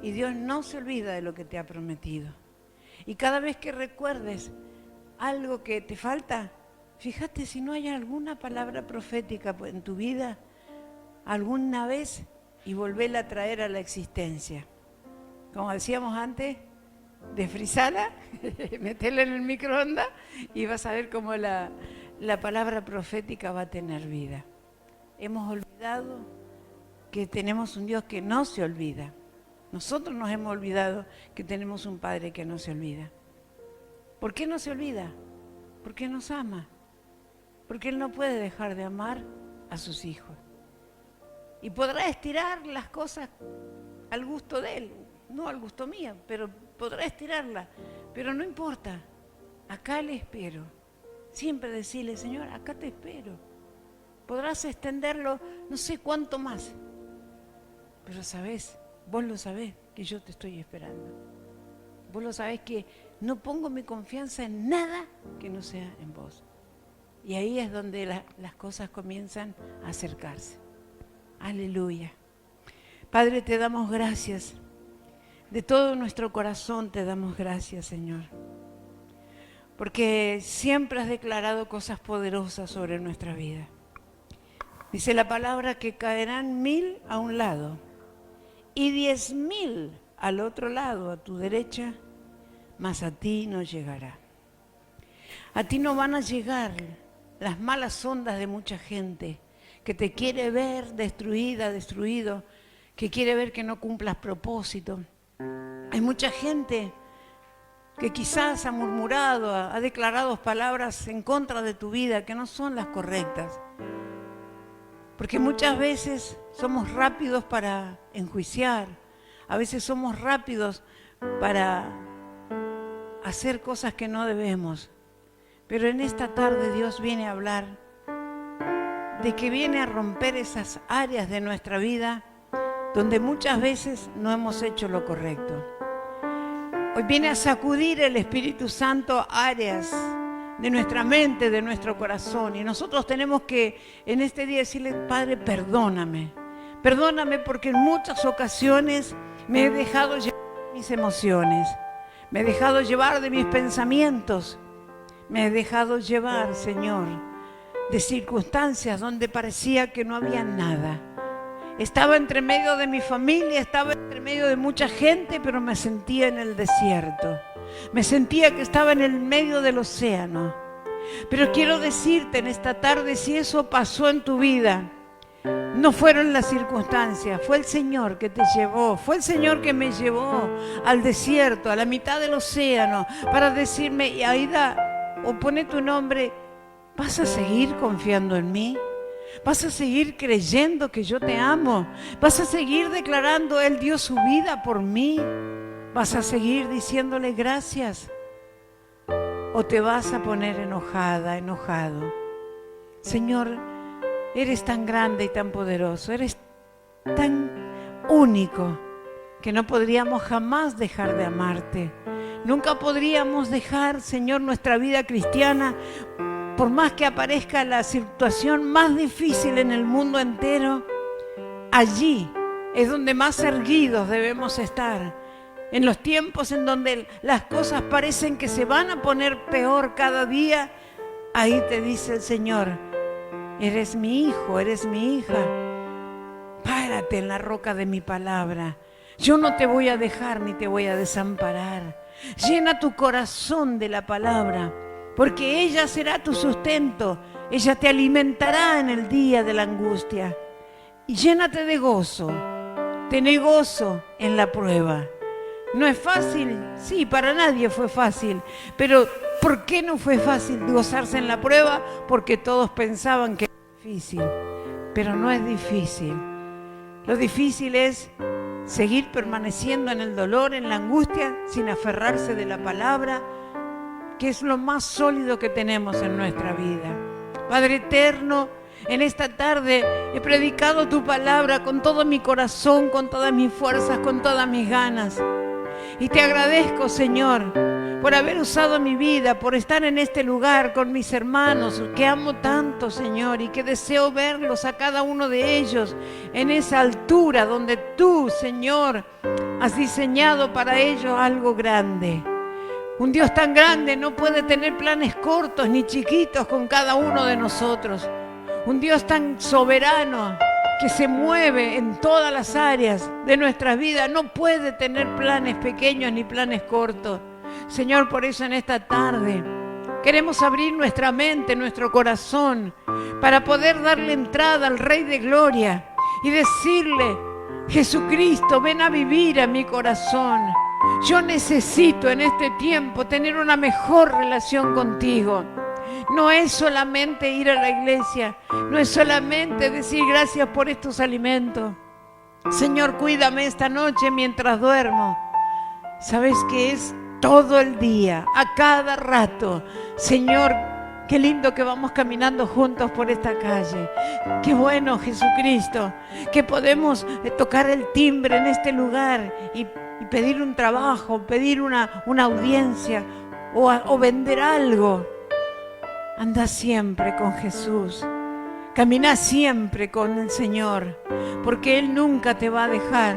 Y Dios no se olvida de lo que te ha prometido. Y cada vez que recuerdes algo que te falta, fíjate si no hay alguna palabra profética en tu vida, alguna vez, y volverla a traer a la existencia. Como decíamos antes, desfrizala, metela en el microondas y vas a ver cómo la palabra profética va a tener vida. Hemos olvidado que tenemos un Dios que no se olvida. Nosotros nos hemos olvidado que tenemos un Padre que no se olvida. ¿Por qué no se olvida? Porque nos ama. Porque Él no puede dejar de amar a sus hijos. Y podrá estirar las cosas al gusto de Él. no al gusto mío, pero podrá estirarla. Pero no importa, acá le espero. Siempre decirle, Señor, acá te espero. Podrás extenderlo no sé cuánto más. Pero sabés, vos lo sabés que yo te estoy esperando. Vos lo sabés que no pongo mi confianza en nada que no sea en vos. Y ahí es donde las cosas comienzan a acercarse. Aleluya. Padre, te damos gracias. De todo nuestro corazón te damos gracias, Señor. Porque siempre has declarado cosas poderosas sobre nuestra vida. Dice la palabra que caerán 1000 a un lado y 10.000 al otro lado, a tu derecha, mas a ti no llegará. A ti no van a llegar las malas ondas de mucha gente que te quiere ver destruida, destruido, que quiere ver que no cumplas propósito. Hay mucha gente que quizás ha murmurado, ha declarado palabras en contra de tu vida que no son las correctas. Porque muchas veces somos rápidos para enjuiciar, a veces somos rápidos para hacer cosas que no debemos. Pero en esta tarde Dios viene a hablar de que viene a romper esas áreas de nuestra vida donde muchas veces no hemos hecho lo correcto. Hoy viene a sacudir el Espíritu Santo áreas de nuestra mente, de nuestro corazón. Y nosotros tenemos que en este día decirle, Padre, perdóname. Perdóname porque en muchas ocasiones me he dejado llevar de mis emociones. Me he dejado llevar de mis pensamientos. Me he dejado llevar, Señor, de circunstancias donde parecía que no había nada. Estaba entre medio de mi familia, estaba entre medio de mucha gente, pero me sentía en el desierto. Me sentía que estaba en el medio del océano. Pero quiero decirte en esta tarde, si eso pasó en tu vida, no fueron las circunstancias, fue el Señor que te llevó, fue el Señor que me llevó al desierto, a la mitad del océano, para decirme, Aida, o pone tu nombre, ¿vas a seguir confiando en mí? ¿Vas a seguir creyendo que yo te amo? ¿Vas a seguir declarando, Él dio su vida por mí? ¿Vas a seguir diciéndole gracias? ¿O te vas a poner enojada, enojado? Señor, eres tan grande y tan poderoso, eres tan único que no podríamos jamás dejar de amarte. Nunca podríamos dejar, Señor, nuestra vida cristiana, por más que aparezca la situación más difícil en el mundo entero, allí es donde más erguidos debemos estar. En los tiempos en donde las cosas parecen que se van a poner peor cada día, ahí te dice el Señor, eres mi hijo, eres mi hija, párate en la roca de mi palabra. Yo no te voy a dejar ni te voy a desamparar. Llena tu corazón de la palabra, porque ella será tu sustento, ella te alimentará en el día de la angustia. Y llénate de gozo, ten gozo en la prueba. No es fácil, sí, para nadie fue fácil, pero ¿por qué no fue fácil gozarse en la prueba? Porque todos pensaban que era difícil, pero no es difícil. Lo difícil es seguir permaneciendo en el dolor, en la angustia, sin aferrarse de la palabra, que es lo más sólido que tenemos en nuestra vida. Padre eterno, en esta tarde he predicado tu palabra con todo mi corazón, con todas mis fuerzas, con todas mis ganas. Y te agradezco, Señor, por haber usado mi vida, por estar en este lugar con mis hermanos, que amo tanto, Señor, y que deseo verlos a cada uno de ellos en esa altura donde tú, Señor, has diseñado para ellos algo grande. Un Dios tan grande no puede tener planes cortos ni chiquitos con cada uno de nosotros. Un Dios tan soberano que se mueve en todas las áreas de nuestras vidas no puede tener planes pequeños ni planes cortos. Señor, por eso en esta tarde queremos abrir nuestra mente, nuestro corazón, para poder darle entrada al Rey de Gloria y decirle, Jesucristo, ven a vivir a mi corazón. Yo necesito en este tiempo tener una mejor relación contigo. No es solamente ir a la iglesia, no es solamente decir gracias por estos alimentos. Señor, cuídame esta noche mientras duermo. Sabes que es todo el día, a cada rato. Señor, qué lindo que vamos caminando juntos por esta calle. Qué bueno, Jesucristo, que podemos tocar el timbre en este lugar y pedir un trabajo, pedir una audiencia o vender algo. Anda siempre con Jesús. Camina siempre con el Señor, porque Él nunca te va a dejar,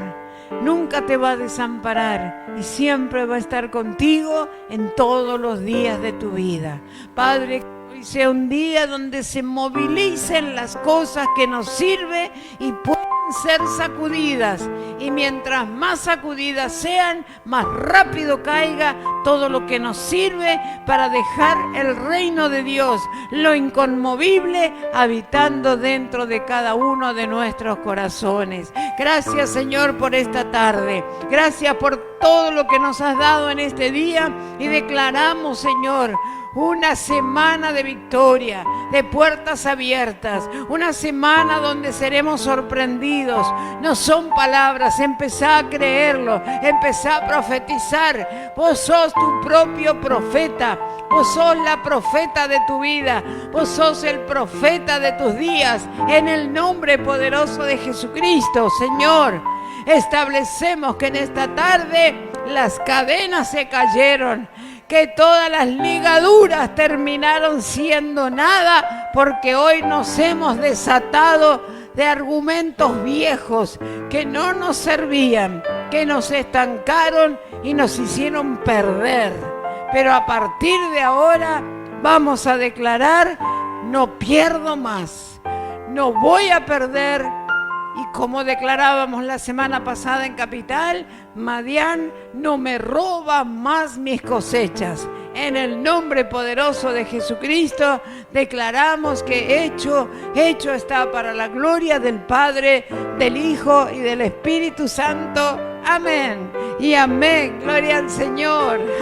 nunca te va a desamparar y siempre va a estar contigo en todos los días de tu vida. Padre, que hoy sea un día donde se movilicen las cosas que nos sirven y puedan ser sacudidas. Y mientras más sacudidas sean, más rápido caiga todo lo que nos sirve para dejar el reino de Dios, lo inconmovible, habitando dentro de cada uno de nuestros corazones. Gracias, Señor, por esta tarde. Gracias por todo lo que nos has dado en este día y declaramos, Señor, una semana de victoria, de puertas abiertas, una semana donde seremos sorprendidos. No son palabras, empezá a creerlo, empezá a profetizar. Vos sos tu propio profeta, vos sos la profeta de tu vida, vos sos el profeta de tus días. En el nombre poderoso de Jesucristo, Señor, establecemos que en esta tarde las cadenas se cayeron, que todas las ligaduras terminaron siendo nada, porque hoy nos hemos desatado de argumentos viejos que no nos servían, que nos estancaron y nos hicieron perder. Pero a partir de ahora vamos a declarar: no pierdo más, no voy a perder. Y como declarábamos la semana pasada en Capital, Madián no me roba más mis cosechas. En el nombre poderoso de Jesucristo declaramos que hecho está para la gloria del Padre, del Hijo y del Espíritu Santo. Amén y amén. Gloria al Señor.